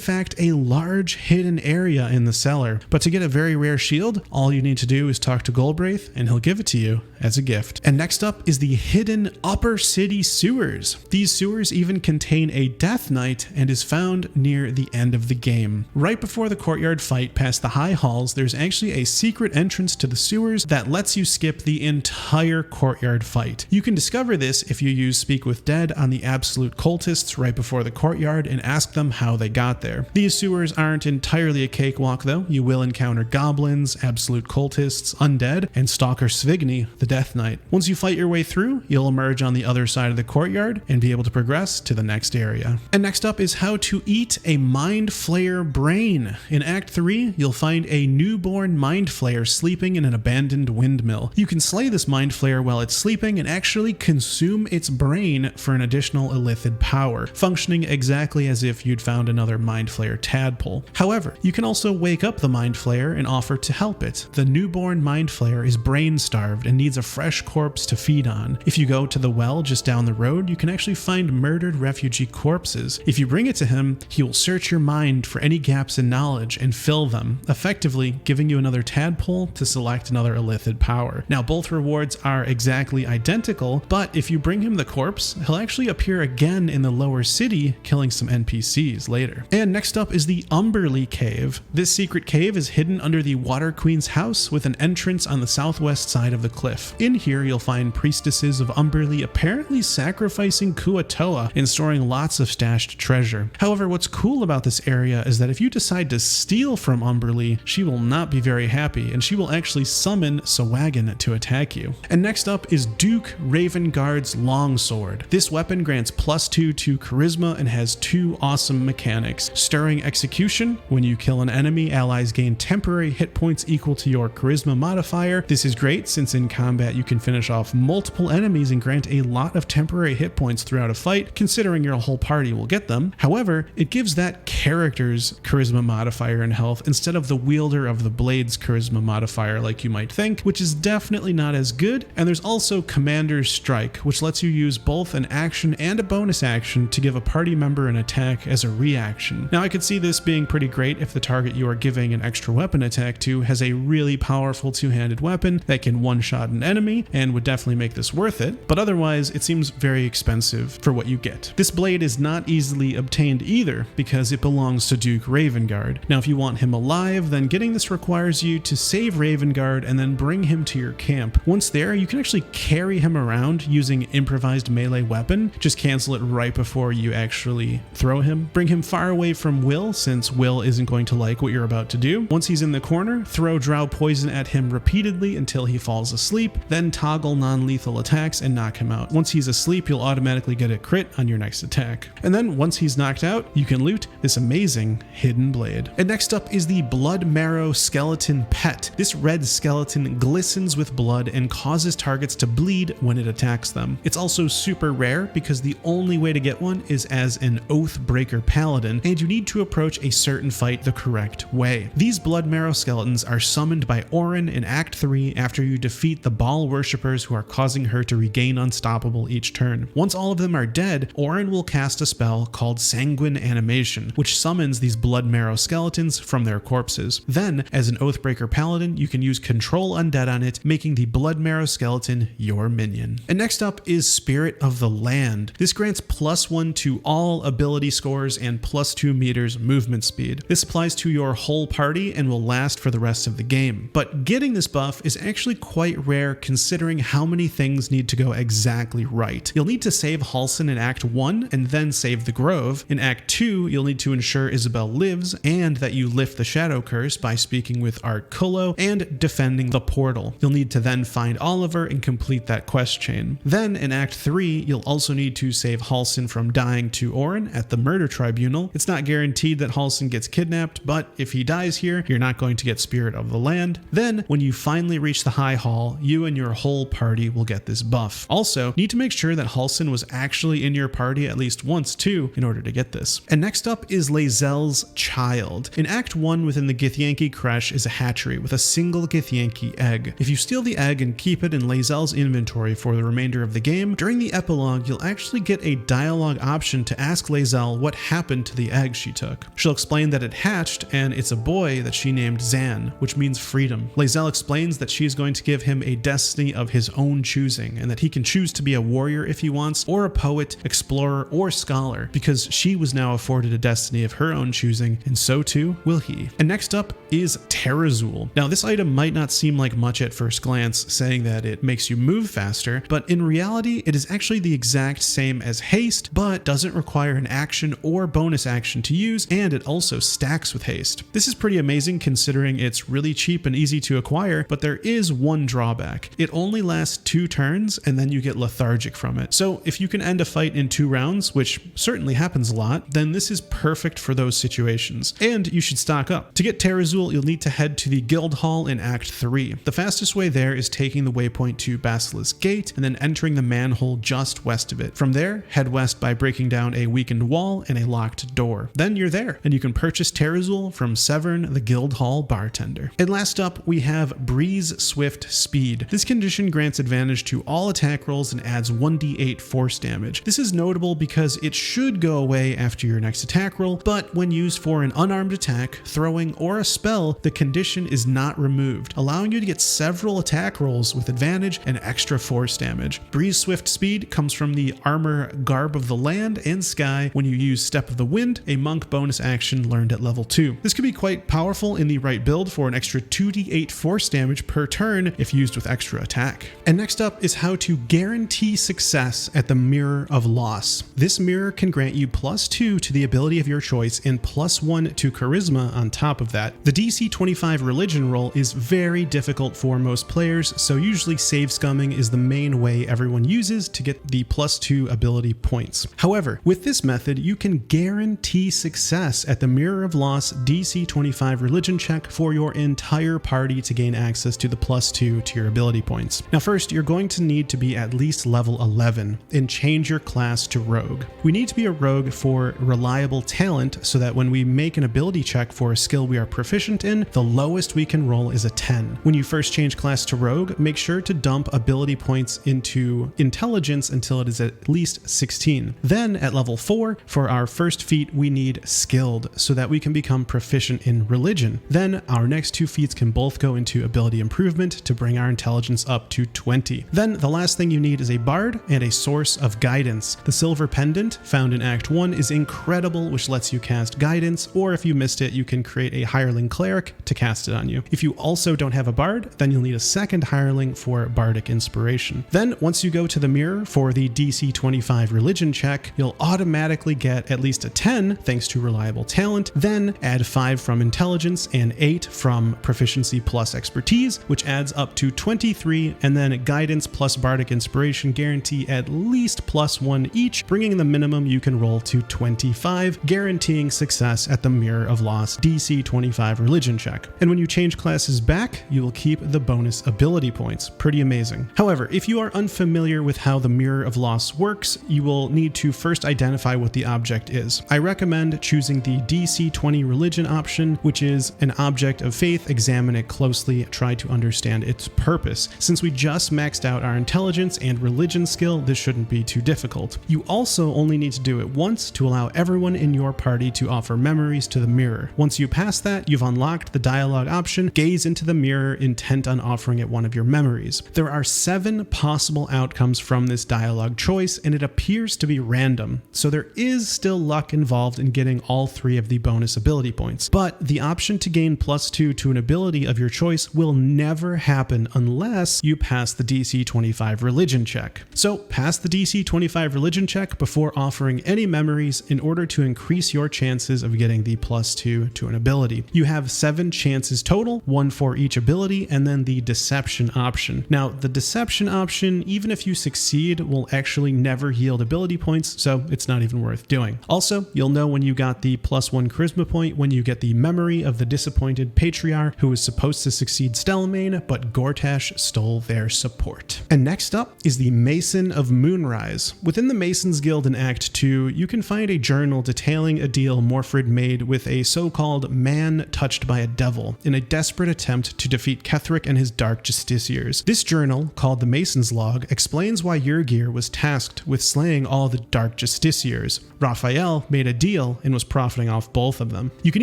fact a large hidden area in the cellar, but to get a very rare shield, all you need to do is talk to Goldbraith and he'll give it to you as a gift. And next up is the hidden upper city sewers. These sewers even contain a Death Knight and is found near the end of the game. Right before the courtyard fight past the high halls, there's actually a secret entrance to the sewers that lets you skip the entire courtyard fight. You can discover this if you use Speak with Dead on the absolute cultists right before the courtyard and ask them how they got there. These sewers aren't entirely a cakewalk though. You will encounter goblins, absolute cultists, undead, and Stalker Svigny, the Death Knight. Once you fight your way through, you'll emerge on the other side of the courtyard and be able to progress to the next area. And next up is how to eat a Mind Flayer brain. In Act 3, you'll find a newborn Mind Flayer sleeping in an abandoned windmill. You can slay this Mind Flayer while it's sleeping and actually consume its brain for an additional illithid power, functioning exactly as if you'd found another Mind Flayer tadpole. However, you can also wake up the Mind Flayer and offer to help it. The newborn Mind Flayer is brain starved and needs a fresh corpse to feed on. If you go to the well just down the road, you can actually find murdered refugee corpses. If you bring it to him, he will search your mind for any gaps in knowledge and fill them, effectively giving you another tadpole to select another illithid power. Now, both rewards are exactly identical, but if you bring him the corpse, he'll actually appear again in the lower city, killing some NPCs later. And next up is the Umberly Cave. This secret cave is hidden under the Water Queen's house with an entrance on the southwest side of the cliff. In here, you'll find priestesses of Umberly apparently sacrificing Kuatoa and storing lots of stashed treasure. However, what's cool about this area is that if you decide to steal from Umberly, she will not be very happy, and she will actually summon Sawagan to attack you. And next up is Duke Ravengard's Longsword. This weapon grants +2 to Charisma and has two awesome mechanics. Stirring Execution. When you kill an enemy, allies gain temporary hit points equal to your Charisma modifier. This is great since in combat you can finish off multiple enemies and grant a lot of temporary hit points throughout a fight, considering your whole party will get them. However, it gives that character's Charisma modifier and health instead of the wielder of the blade's Charisma modifier like you might think, which is definitely not as good. And there's also Commander's Strike, which lets you use both an action and a bonus action to give a party member an attack as a reaction. Now, I could see this being pretty great if the target you are giving an extra weapon attack to has a really powerful two-handed weapon that can one-shot an enemy and would definitely make this worth it, but otherwise it seems very expensive for what you get. This blade is not easily obtained either because it belongs to Duke Ravengard. Now, if you want him alive, then getting this requires you to save Ravengard and then bring him to your camp. Once there, you can actually carry him around using improvised melee weapon. Just cancel it right before you actually throw him. Bring him far away from Will, since Will isn't going to like what you're about to do. Once he's in the corner, throw Drow Poison at him repeatedly until he falls asleep, then toggle non-lethal attacks and knock him out. Once he's asleep, you'll automatically get a crit on your next attack. And then once he's knocked out, you can loot this amazing hidden blade. And next up is the Blood Marrow Skeleton Pet. This red skeleton glistens with blood and causes targets to bleed when it attacks them. It's also super rare because the only way to get one is as an Oathbreaker Paladin, and you need to approach a certain fight the correct way. These Blood Marrow skeletons are summoned by Orin in Act 3 after you defeat the Baal worshippers who are causing her to regain Unstoppable each turn. Once all of them are dead, Orin will cast a spell called Sanguine Animation, which summons these Blood Marrow skeletons from their corpses. Then, as an Oathbreaker Paladin, you can use Control Undead on it, making the Blood Marrow skeleton your minion. And next up is Spirit of the Land. This grants +1 to all ability scores and +2 meters movement speed. This applies to your whole party and will last for the rest of the game. But getting this buff is actually quite rare considering how many things need to go exactly right. You'll need to save Halsin in Act 1 and then save the Grove. In Act 2, you'll need to ensure Isabel lives and that you lift the Shadow Curse by speaking with Art Kullo and defending the portal. You'll need to then find Oliver and complete that quest chain. Then in Act 3, you'll also need to save Halsin from dying to Orin at the Murder Tribunal. It's not guaranteed that Halsin gets kidnapped, but if he dies here, you're not going to get Spirit of the Land. Then, when you finally reach the High Hall, you and your whole party will get this buff. Also, need to make sure that Halsin was actually in your party at least once too in order to get this. And next up is Lae'zel's Child. In Act 1 within the Githyanki Creche is a hatchery with a single Githyanki egg. If you steal the egg and keep it in Lae'zel's inventory for the remainder of the game, during the epilogue you'll actually get a dialogue option to ask Lae'zel what happened to the egg she took. She'll explain that it hatched and it's a boy that she named Zan, which means freedom. Lae'zel explains that she is going to give him a destiny of his own choosing and that he can choose to be a warrior if he wants, or a poet, explorer, or scholar, because she was now afforded a destiny of her own choosing, and so too will he. And next up is Terazul. Now this item might not seem like much at first glance, saying that it makes you move faster, but in reality it is actually the exact same as haste, but doesn't require an action or bonus action to use, and it also stacks with haste. This is pretty amazing considering it's really cheap and easy to acquire, but there is one drawback. It only lasts 2 turns and then you get lethargic from it. So if you can end a fight in 2 rounds, which certainly happens a lot, then this is perfect for those situations. And you should stock up. To get Terazul, you'll need to head to the Guild Hall in Act 3. The fastest way there is taking the waypoint to Basilisk Gate and then entering the manhole just west of it. From there, head west by breaking down a weakened wall and a locked door. Then you're there, and you can purchase Terazul from Severn, the Guild Hall bartender. And last up, we have Breeze Swift Speed. This condition grants advantage to all attack rolls and adds 1d8 force damage. This is notable because it should go away after your next attack roll, but when used for an unarmed attack, throwing, or a spell, the condition is not removed, allowing you to get several attack rolls with advantage and extra force damage. Breeze Swift Speed comes from the armor Garb of the Land and Sky when you use Step of the Wind, a monk bonus action learned at level 2. This could be quite powerful in the right build for an extra 2d8 force damage per turn if used with extra attack. And next up is how to guarantee success at the Mirror of Loss. This mirror can grant you +2 to the ability of your choice and +1 to charisma on top of that. The DC 25 religion roll is very difficult for most players, so usually save scumming is the main way everyone uses to get the +2 ability points. However, with this method, you can guarantee success at the Mirror of Loss DC 25 religion check for your entire party to gain access to the +2 to your ability points. Now first, you're going to need to be at least level 11 and change your class to Rogue. We need to be a Rogue for reliable talent so that when we make an ability check for a skill we are proficient in, the lowest we can roll is a 10. When you first change class to Rogue, make sure to dump ability points into Intelligence until it is at least 16. Then at level 4, for our first feat, we need Skilled so that we can become proficient in Religion. Then our next 2 feats can both go into Ability Improvement to bring our Intelligence up to 20. Then the last thing you need is a Bard and a Source of Guidance. The Silver Pendant, found in Act 1, is incredible, which lets you cast Guidance, or if you missed it, you can create a Hireling Cleric to cast it on you. If you also don't have a Bard, then you'll need a second Hireling for Bardic Inspiration. Then, once you go to the mirror for the DC 25 Religion check, you'll automatically get at least a 10 thanks to Reliable Talent, then add 5 from Intelligence and 8 from Proficiency plus Expertise, which adds up to 23, and then Guidance plus Bardic Inspiration guarantee at least +1 each, bringing the minimum you can roll to 25, guaranteeing success at the Mirror of Loss DC 25 Religion check. And when you change classes back, you will keep the bonus ability points. Pretty amazing. However, if you are unfamiliar with how the Mirror of Loss works, you will need to first identify what the object is. I recommend choosing the DC 20 Religion option, which is an object of faith. Examine it closely, try to understand its purpose. Since we just maxed out our Intelligence and Religion skill, this shouldn't be too difficult. You also only need to do it once to allow everyone in your party to offer memories to the mirror. Once you pass that, you've unlocked the dialogue option, gaze into the mirror, intent on offering it one of your memories. There are 7 possible outcomes from this dialogue choice, and it appears to be random, so there is still luck involved in getting all 3 of the bonus ability points. But the option to gain +2 to an ability of your choice will never happen unless you pass the DC 25 Religion check. So pass the DC 25 Religion check before offering any memories in order to increase your chances of getting the +2 to an ability. You have 7 chances total, 1 for each ability, and then the Deception option. Now, the Deception option, even if you succeed, will actually never yield ability points, so it's not even worth doing. Also, you'll know when you got the +1 charisma point when you get the memory of the disappointed Patriarch who was supposed to succeed Stelmane, but Gortash stole their support. And next up is the Mason of Moonrise. Allies. Within the Masons Guild in Act 2, you can find a journal detailing a deal Morfred made with a so-called man touched by a devil in a desperate attempt to defeat Ketheric and his Dark Justiciars. This journal, called the Mason's Log, explains why Yrgir was tasked with slaying all the Dark Justiciars. Raphael made a deal and was profiting off both of them. You can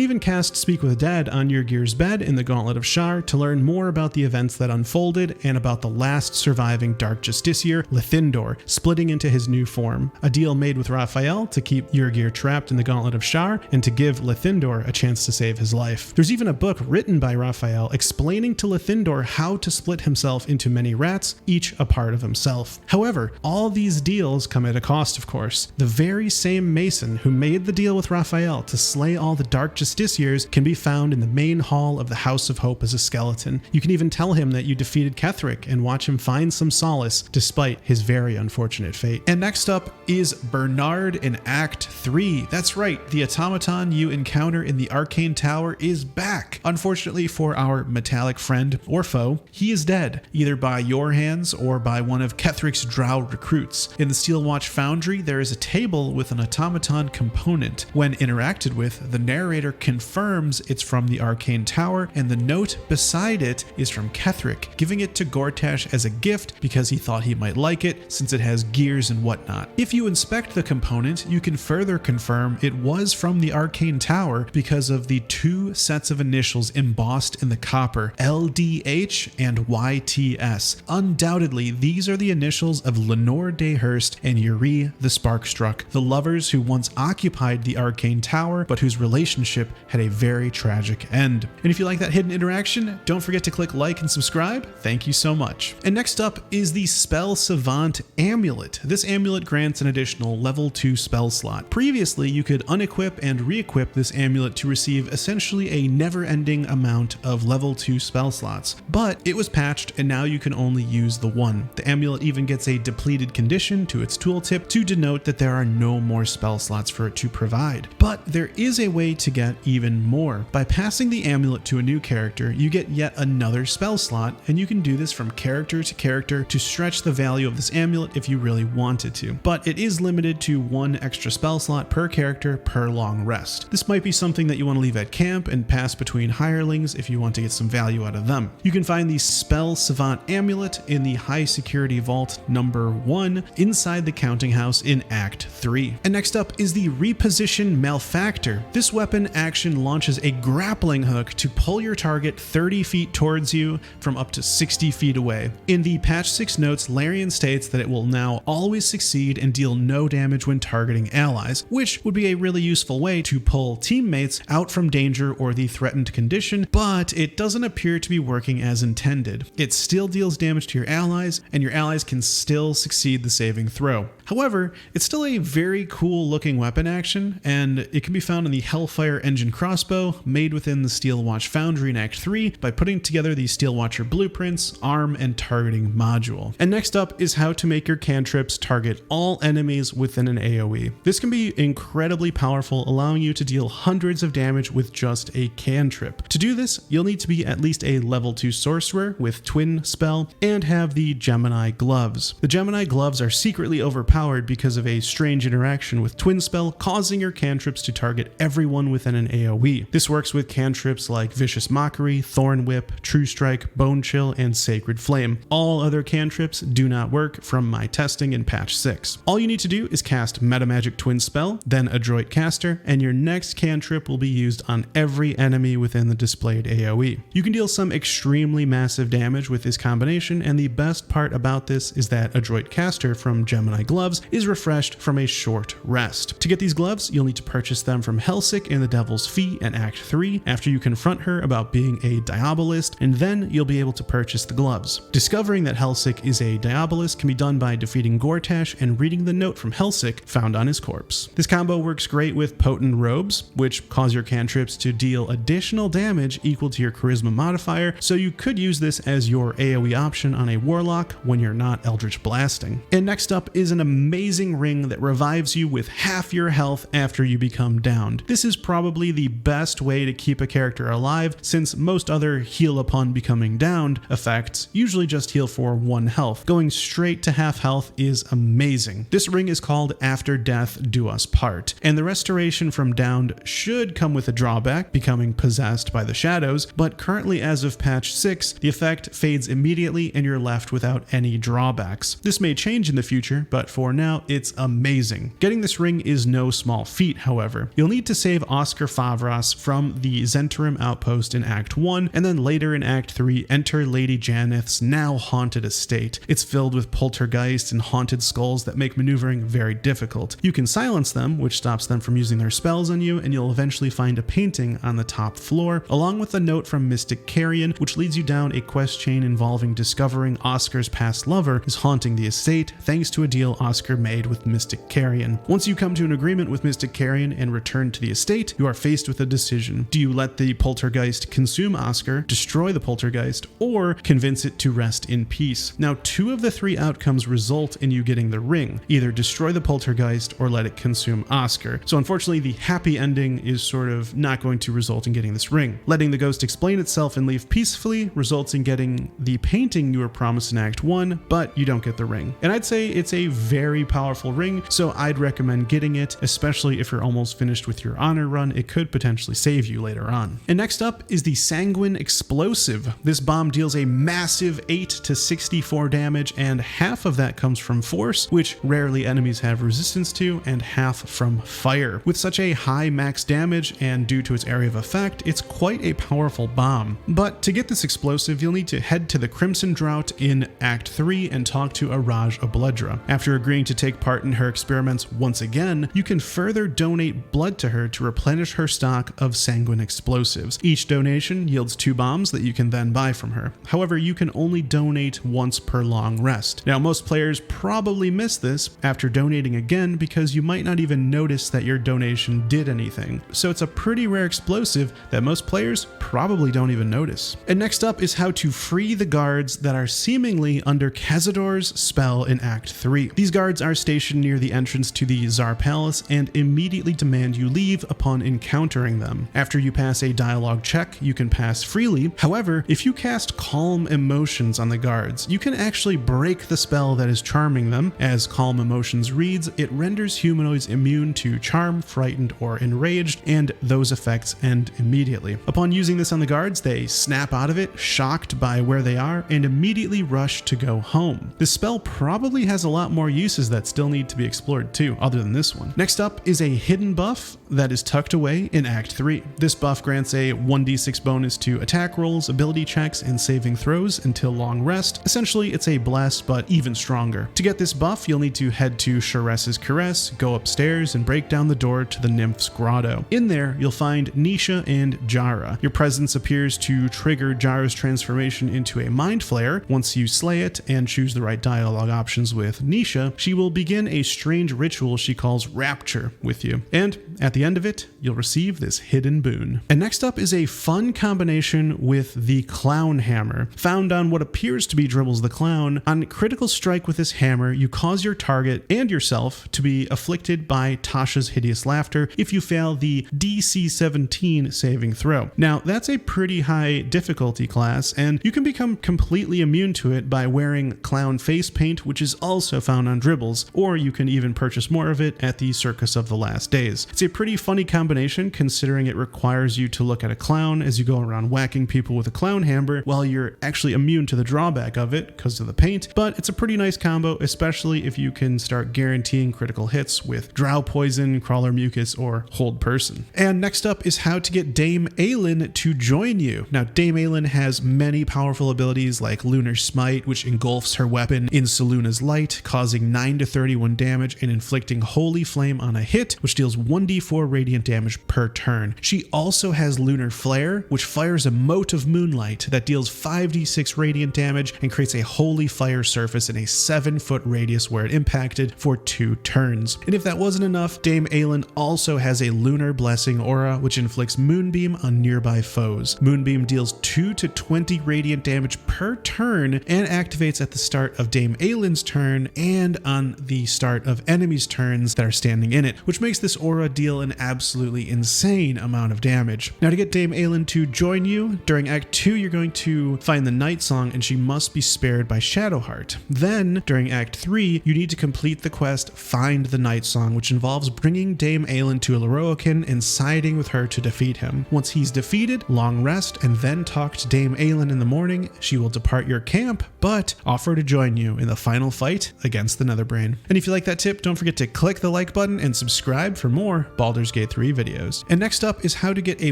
even cast Speak with the Dead on Yrgir's bed in the Gauntlet of Shar to learn more about the events that unfolded and about the last surviving Dark Justiciar, Lithindor, splitting into his new form. A deal made with Raphael to keep Yrgir trapped in the Gauntlet of Shar and to give Lithindor a chance to save his life. There's even a book written by Raphael explaining to Lithindor how to split himself into many rats, each a part of himself. However, all these deals come at a cost, of course. The very same Mason who made the deal with Raphael to slay all the Dark Justiciars can be found in the main hall of the House of Hope as a skeleton. You can even tell him that you defeated Ketheric and watch him find some solace despite his very unfortunate fate. And next up is Bernard in Act 3. That's right, the automaton you encounter in the Arcane Tower is back. Unfortunately for our metallic friend or foe, he is dead, either by your hands or by one of Ketheric's drow recruits. In the Steelwatch Foundry, there is a table with an automaton component. When interacted with, the narrator confirms it's from the Arcane Tower, and the note beside it is from Ketheric, giving it to Gortash as a gift because he thought he might like it since it has gears and whatnot. If you inspect the component, you can further confirm it was from the Arcane Tower because of the two sets of initials embossed in the copper, LDH and YTS. Undoubtedly, these are the initials of Lenore Dayhurst and Yuri the Sparkstruck, the lovers who once occupied the Arcane Tower, but whose relationship had a very tragic end. And if you like that hidden interaction, don't forget to click like and subscribe. Thank you so much. And next up is the Spell Savant Amulet. This amulet grants an additional level 2 spell slot. Previously, you could unequip and re-equip this amulet to receive essentially a never-ending amount of level 2 spell slots, but it was patched and now you can only use the one. The amulet even gets a depleted condition to its tooltip to denote that there are no more spell slots for it to provide. But there is a way to get even more. By passing the amulet to a new character, you get yet another spell slot, and you can do this from character to character to stretch the value of this amulet if you really wanted to. But it is limited to one extra spell slot per character per long rest. This might be something that you want to leave at camp and pass between hirelings if you want to get some value out of them. You can find the Spell Savant Amulet in the High Security Vault number 1 inside the Counting House in Act 3. And next up is the Reposition Malefactor. This weapon action launches a grappling hook to pull your target 30 feet towards you from up to 60 feet away. In the patch 6 notes, Larian states that it will now always succeed and deal no damage when targeting allies, which would be a really useful way to pull teammates out from danger or the threatened condition, but it doesn't appear to be working as intended. It still deals damage to your allies, and your allies can still succeed the saving throw. However, it's still a very cool looking weapon action, and it can be found in the Hellfire Engine Crossbow made within the Steelwatch Foundry in Act 3 by putting together the Steelwatcher blueprints, arm, and targeting module. And next up is how to make your cantrips target all enemies within an AoE. This can be incredibly powerful, allowing you to deal hundreds of damage with just a cantrip. To do this, you'll need to be at least a level 2 sorcerer with Twin Spell and have the Gemini Gloves. The Gemini Gloves are secretly overpowered because of a strange interaction with Twin Spell, causing your cantrips to target everyone within an AoE. This works with cantrips like Vicious Mockery, Thorn Whip, True Strike, Bone Chill, and Sacred Flame. All other cantrips do not work from my testing in patch 6. All you need to do is cast Metamagic Twin Spell, then Adroit Caster, and your next cantrip will be used on every enemy within the displayed AoE. You can deal some extremely massive damage with this combination, and the best part about this is that Adroit Caster from Gemini Gloves is refreshed from a short rest. To get these gloves, you'll need to purchase them from Helsik in the Devil's Fee in Act 3 after you confront her about being a Diabolist, and then you'll be able to purchase the gloves. Discovering that Helsik is a Diabolist can be done by defeating Gortash and reading the note from Helsik found on his corpse. This combo works great with Potent Robes, which cause your cantrips to deal additional damage equal to your Charisma modifier, so you could use this as your AoE option on a Warlock when you're not Eldritch Blasting. And next up is an amazing ring that revives you with half your health after you become downed. This is probably the best way to keep a character alive, since most other heal upon becoming downed effects usually just heal for 1 health. Going straight to half health is amazing. This ring is called After Death Do Us Part, and the restoration from downed should come with a drawback, becoming possessed by the shadows, but currently as of patch 6, the effect fades immediately and you're left without any drawbacks. This may change in the future, but for now, it's amazing. Getting this ring is no small feat, however. You'll need to save Oscar Favras from the Zhentarim outpost in Act 1, and then later in Act 3, enter Lady Janeth's now haunted estate. It's filled with poltergeists and haunted skulls that make maneuvering very difficult. You can silence them, which stops them from using their spells on you, and you'll eventually find a painting on the top floor, along with a note from Mystic Carrion, which leads you down a quest chain involving discovering Oscar's past lover is haunting the estate, thanks to a deal Oscar made with Mystic Carrion. Once you come to an agreement with Mystic Carrion and return to the estate, you are faced with a decision. Do you let the poltergeist consume Oscar, destroy the poltergeist, or convince it to rest in peace? Now, 2 of the 3 outcomes result in you getting the ring. Either destroy the poltergeist or let it consume Oscar. So unfortunately, the happy ending is sort of not going to result in getting this ring. Letting the ghost explain itself and leave peacefully results in getting the painting you were promised in Act 1, but you don't get the ring. And I'd say it's a very powerful ring, so I'd recommend getting it, especially if you're almost finished with your honor run. It could potentially save you later on. And next up is the Sanguine Explosive. This bomb deals a massive 8 to 64 damage, and half of that comes from force, which rarely enemies have resistance to, and half from fire. With such a high max damage and due to its area of effect, it's quite a powerful bomb. But to get this explosive, you'll need to head to the Crimson Drought in Act 3 and talk to Araj Abledra. After agreeing to take part in her experiments once again, you can further donate blood to her to replenish her stock of Sanguine Explosives. Each donation yields 2 bombs that you can then buy from her. However, you can only donate once per long rest. Now, most players probably miss this after donating again because you might not even notice that your donation did anything. So it's a pretty rare explosive that most players probably don't even notice. And next up is how to free the guards that are seemingly under Cazador's spell in Act 3. These guards are stationed near the entrance to the Tsar Palace and immediately demand you leave upon encountering them. After you pass a dialogue check, you can pass freely. However, if you cast Calm Emotions on the guards, you can actually break the spell that is charming them. As Calm Emotions reads, it renders humanoids immune to charm, frightened, or enraged, and those effects end immediately. Upon using this on the guards, they snap out of it, shocked by where they are, and immediately rush to go home. This spell probably has a lot more uses that still need to be explored too, other than this one. Next up is a hidden buff that is tucked away in Act 3. This buff grants a 1d6 bonus to attack rolls, ability checks, and saving throws until long rest. Essentially, it's a bless, but even stronger. To get this buff, you'll need to head to Sharess's Caress, go upstairs, and break down the door to the Nymph's Grotto. In there, you'll find Nisha and Jara. Your presence appears to trigger Jara's transformation into a Mind Flayer. Once you slay it and choose the right dialogue options with Nisha, she will begin a strange ritual she calls Rapture with you. And at the end of it, you'll receive this hidden boon. And next up is a fun combination with the Clown Hammer. Found on what appears to be Dribbles the Clown, on critical strike with this hammer, you cause your target and yourself to be afflicted by Tasha's Hideous Laughter if you fail the DC 17 saving throw. Now, that's a pretty high difficulty class, and you can become completely immune to it by wearing clown face paint, which is also found on Dribbles, or you can even purchase more of it at the Circus of the Last Days. It's a pretty funny combination considering it requires you to look at a clown as you go around whacking people with a clown hammer while you're actually immune to the drawback of it because of the paint, but it's a pretty nice combo, especially if you can start guaranteeing critical hits with Drow Poison, Crawler Mucus, or Hold Person. And next up is how to get Dame Aylin to join you. Now, Dame Aylin has many powerful abilities like Lunar Smite, which engulfs her weapon in Seluna's light, causing 9 to 31 damage and inflicting Holy Flame on a hit, which deals 1d 1d4 radiant damage per turn. She also has Lunar Flare, which fires a mote of moonlight that deals 5d6 radiant damage and creates a holy fire surface in a 7-foot radius where it impacted for 2 turns. And if that wasn't enough, Dame Aylin also has a Lunar Blessing aura, which inflicts Moonbeam on nearby foes. Moonbeam deals 2 to 20 radiant damage per turn and activates at the start of Dame Aylin's turn and on the start of enemies' turns that are standing in it, which makes this aura deal an absolutely insane amount of damage. Now, to get Dame Aylin to join you, during Act 2 you're going to find the Night Song and she must be spared by Shadowheart. Then, during Act 3, you need to complete the quest Find the Night Song, which involves bringing Dame Aylin to Lorroakan and siding with her to defeat him. Once he's defeated, long rest and then talk to Dame Aylin in the morning. She will depart your camp, but offer to join you in the final fight against the Netherbrain. And if you like that tip, don't forget to click the like button and subscribe for more Baldur's Gate 3 videos. And next up is how to get a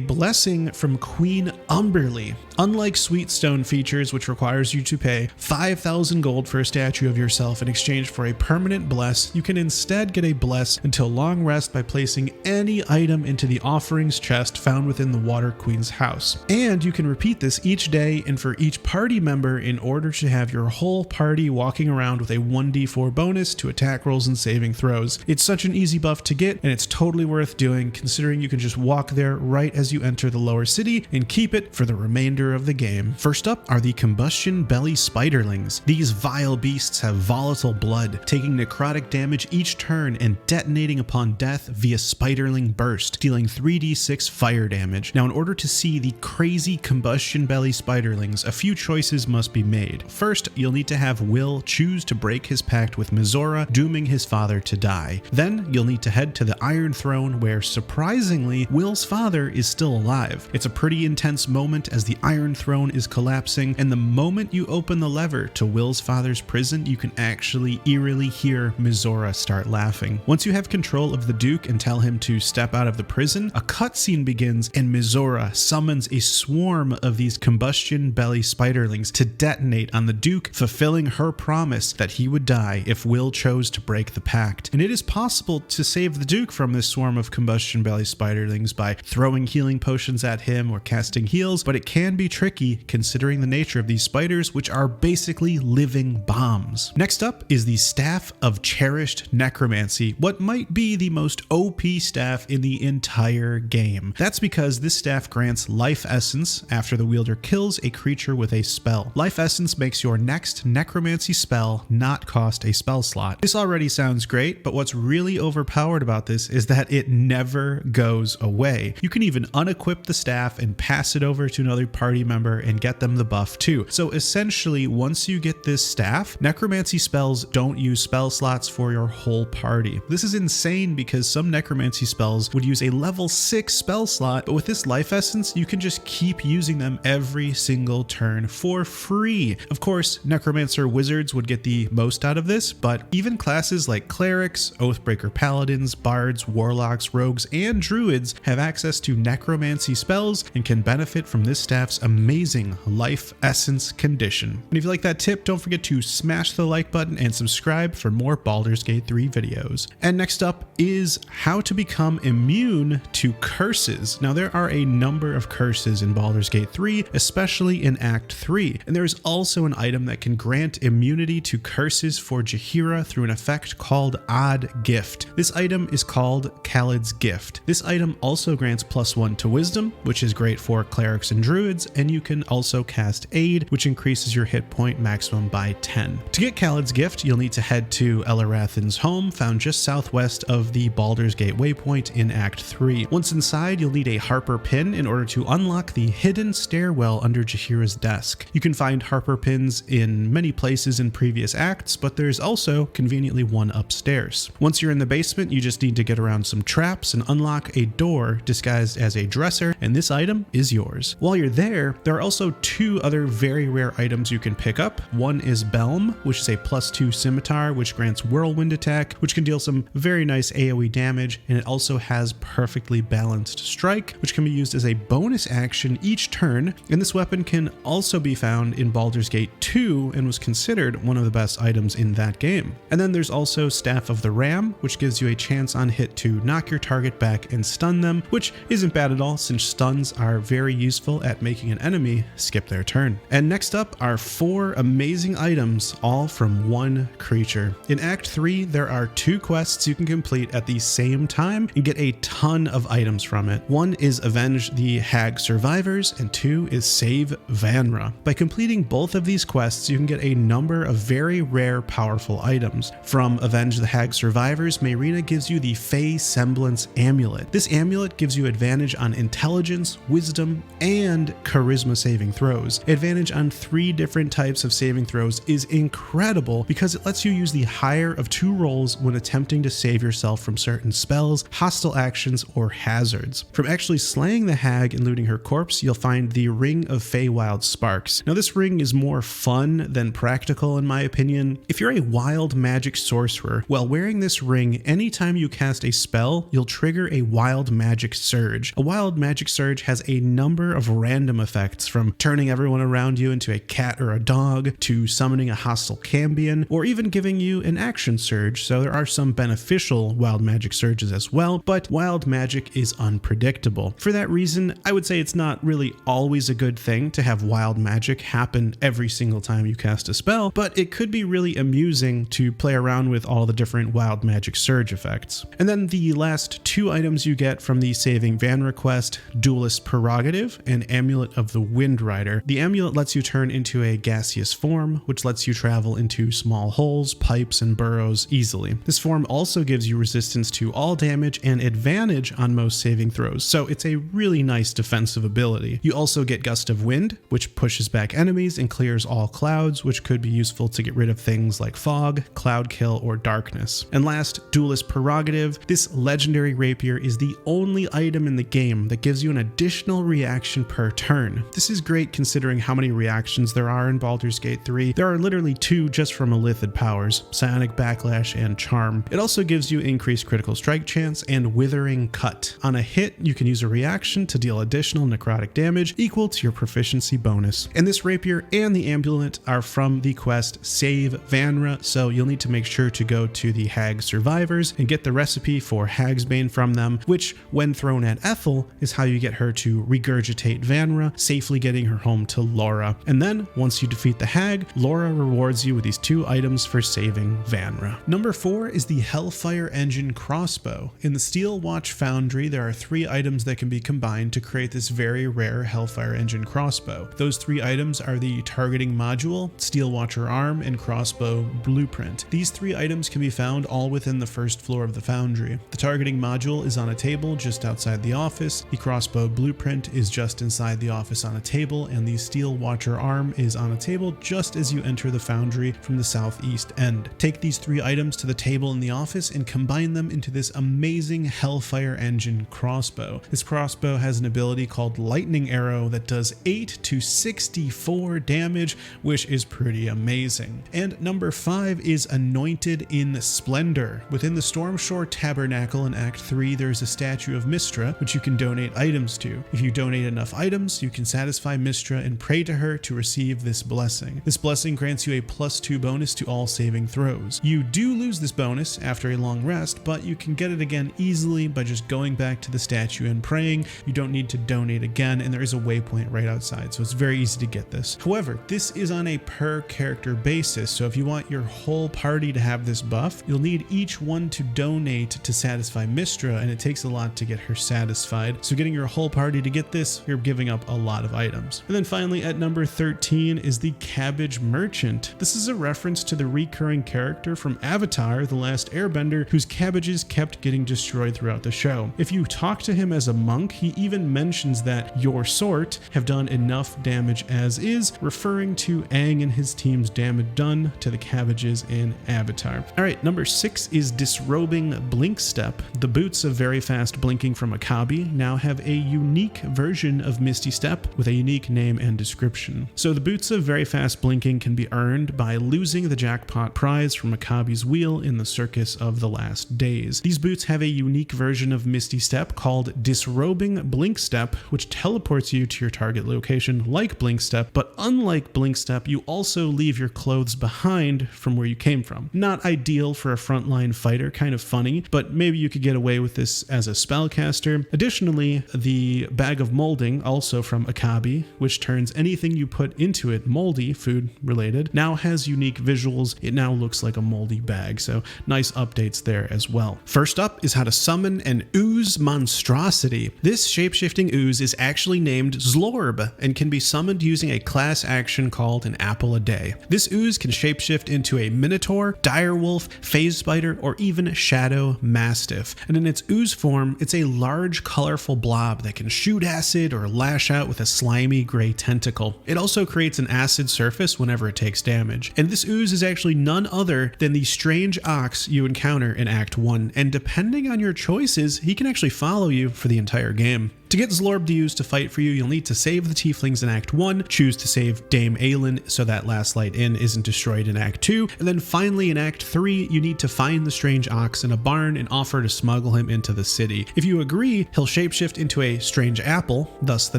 blessing from Queen Umberlee. Unlike Sweetstone features, which requires you to pay 5,000 gold for a statue of yourself in exchange for a permanent bless, you can instead get a bless until long rest by placing any item into the offerings chest found within the Water Queen's house. And you can repeat this each day and for each party member in order to have your whole party walking around with a 1d4 bonus to attack rolls and saving throws. It's such an easy buff to get, and it's totally worth doing considering you can just walk there right as you enter the lower city and keep it for the remainder of the game. First up are the Combustion Belly Spiderlings. These vile beasts have volatile blood, taking necrotic damage each turn and detonating upon death via Spiderling Burst, dealing 3d6 fire damage. Now, in order to see the crazy Combustion Belly Spiderlings, a few choices must be made. First, you'll need to have Will choose to break his pact with Mizora, dooming his father to die. Then, you'll need to head to the Iron Throne where, surprisingly, Will's father is still alive. It's a pretty intense moment as the Iron Throne is collapsing, and the moment you open the lever to Will's father's prison, you can actually eerily hear Mizora start laughing. Once you have control of the Duke and tell him to step out of the prison, a cutscene begins and Mizora summons a swarm of these Combustion Belly Spiderlings to detonate on the Duke, fulfilling her promise that he would die if Will chose to break the pact. And it is possible to save the Duke from this swarm of Combustion Belly Spiderlings by throwing healing potions at him or casting heals, but it can be tricky considering the nature of these spiders, which are basically living bombs. Next up is the Staff of Cherished Necromancy, what might be the most OP staff in the entire game. That's because this staff grants life essence after the wielder kills a creature with a spell. Life essence makes your next necromancy spell not cost a spell slot. This already sounds great, but what's really overpowered about this is that it never goes away. You can even unequip the staff and pass it over to another party member and get them the buff too. So essentially, once you get this staff, necromancy spells don't use spell slots for your whole party. This is insane because some necromancy spells would use a level 6 spell slot, but with this life essence, you can just keep using them every single turn for free. Of course, necromancer wizards would get the most out of this, but even classes like clerics, oathbreaker paladins, bards, warlocks, rogues, and druids have access to necromancy spells and can benefit from this staff's amazing life essence condition. And if you like that tip, don't forget to smash the like button and subscribe for more Baldur's Gate 3 videos. And next up is how to become immune to curses. Now, there are a number of curses in Baldur's Gate 3, especially in Act 3, and there is also an item that can grant immunity to curses for Jaheira through an effect called Odd Gift. This item is called Khaled's Gift. This item also grants +1 to Wisdom, which is great for clerics and druids, and you can also cast Aid, which increases your hit point maximum by 10. To get Khaled's Gift, you'll need to head to Elarathan's home, found just southwest of the Baldur's Gate waypoint in Act 3. Once inside, you'll need a Harper pin in order to unlock the hidden stairwell under Jaheira's desk. You can find Harper pins in many places in previous acts, but there's also conveniently one upstairs. Once you're in the basement, you just need to get around some traps and unlock a door disguised as a dresser, and this item is yours. While you're there are also 2 other very rare items you can pick up. One is Belm, which is a +2 scimitar, which grants whirlwind attack, which can deal some very nice AoE damage, and it also has perfectly balanced strike, which can be used as a bonus action each turn, and this weapon can also be found in Baldur's Gate 2 and was considered one of the best items in that game. And then there's also Staff of the Ram, which gives you a chance on hit to knock your target back and stun them, which isn't bad at all since stuns are very useful at making an enemy skip their turn. And next up are 4 amazing items, all from one creature. In Act 3, there are 2 quests you can complete at the same time and get a ton of items from it. One is Avenge the Hag Survivors, and 2 is Save Vanra. By completing both of these quests, you can get a number of very rare, powerful items. From Avenge the Hag Survivors, Mayrina gives you the Fey Semblance Amulet. This amulet gives you advantage on Intelligence, Wisdom, and Charisma saving throws. Advantage on 3 different types of saving throws is incredible because it lets you use the higher of 2 rolls when attempting to save yourself from certain spells, hostile actions, or hazards. From actually slaying the hag and looting her corpse, you'll find the Ring of Feywild Sparks. Now this ring is more fun than practical in my opinion. If you're a wild magic sorcerer, while wearing this ring, anytime you cast a spell, you'll trigger a wild magic surge. A wild magic surge has a number of random effects, from turning everyone around you into a cat or a dog, to summoning a hostile Cambion, or even giving you an action surge, so there are some beneficial wild magic surges as well, but wild magic is unpredictable. For that reason, I would say it's not really always a good thing to have wild magic happen every single time you cast a spell, but it could be really amusing to play around with all the different wild magic surge effects. And then the last 2 items you get from the Saving Vanra quest, Duelist Prerogative and Amulet of the Wind Rider. The amulet lets you turn into a gaseous form, which lets you travel into small holes, pipes, and burrows easily. This form also gives you resistance to all damage and advantage on most saving throws, so it's a really nice defensive ability. You also get Gust of Wind, which pushes back enemies and clears all clouds, which could be useful to get rid of things like fog, cloud kill, or darkness. And last, Duelist Prerogative. This legendary rapier is the only item in the game that gives you an additional reaction per turn. This is great considering how many reactions there are in Baldur's Gate 3. There are literally 2 just from Illithid powers, Psionic Backlash and Charm. It also gives you increased critical strike chance and Withering Cut. On a hit, you can use a reaction to deal additional necrotic damage equal to your proficiency bonus. And this rapier and the amulet are from the quest Save Vanra, so you'll need to make sure to go to the Hag Survivors and get the recipe for Hagsbane from them, which, when thrown at Ethel, is how you get her to regurgitate Vanra, safely getting her home to Laura. And then, once you defeat the hag, Laura rewards you with these 2 items for saving Vanra. Number 4 is the Hellfire Engine Crossbow. In the Steel Watch Foundry, there are 3 items that can be combined to create this very rare Hellfire Engine Crossbow. Those 3 items are the Targeting Module, Steel Watcher Arm, and Crossbow Blueprint. These 3 items can be found all within the first floor of the Foundry. The Targeting Module is on a table just outside the office, the Crossbow Blueprint is just inside the office on a table, and the Steel Watcher Arm is on a table just as you enter the Foundry from the southeast end. Take these 3 items to the table in the office and combine them into this amazing Hellfire Engine Crossbow. This crossbow has an ability called Lightning Arrow that does 8 to 64 damage, which is pretty amazing. And number 5 is Anointed in Splendour. Within the Stormshore Tabernacle in Act 3, there's a statue of Mystra, which you can donate items to. If you donate enough items, you can satisfy Mystra and pray to her to receive this blessing. This blessing grants you a +2 bonus to all saving throws. You do lose this bonus after a long rest, but you can get it again easily by just going back to the statue and praying. You don't need to donate again, and there is a waypoint right outside, so it's very easy to get this. However, this is on a per character basis, so if you want your whole party to have this buff, you'll need each one to donate to satisfy Mystra, and it takes a lot to get her satisfied. So getting your whole party to get this, you're giving up a lot of items. And then finally at number 13 is the Cabbage Merchant. This is a reference to the recurring character from Avatar: The Last Airbender, whose cabbages kept getting destroyed throughout the show. If you talk to him as a monk, he even mentions that your sort have done enough damage as is, referring to Aang and his team's damage done to the cabbages in Avatar. Alright, number 6 is Disrobing Blink Step. The boots of Very Fast Blinking from Macabre now have a unique version of Misty Step with a unique name and description. So the boots of Very Fast Blinking can be earned by losing the jackpot prize from Macabre's wheel in the Circus of the Last Days. These boots have a unique version of Misty Step called Disrobing Blink Step, which teleports you to your target location like Blink Step, but unlike Blink Step, you also leave your clothes behind from where you came from. Not ideal for a frontline fighter, kind of funny, but maybe you could get away with this as a spellcaster. Additionally, the Bag of Molding, also from Akabi, which turns anything you put into it moldy, food related, now has unique visuals. It now looks like a moldy bag, so nice updates there as well. First up is how to summon an ooze monstrosity. This shapeshifting ooze is actually named Zlorb and can be summoned using a class action called an apple a day. This ooze can shapeshift into a minotaur, direwolf, phase spider, or even shadow mastiff. And in its ooze form, it's a large, colorful blob that can shoot acid or lash out with a slimy gray tentacle. It also creates an acid surface whenever it takes damage. And this ooze is actually none other than the strange ox you encounter in Act 1, and depending on your choices, he can actually follow you for the entire game. To get Zlorb to use to fight for you, you'll need to save the tieflings in Act 1, choose to save Dame Aylin so that Last Light Inn isn't destroyed in Act 2, and then finally in Act 3, you need to find the strange ox in a barn and offer to smuggle him into the city. If you agree, he'll shapeshift into a strange apple, thus the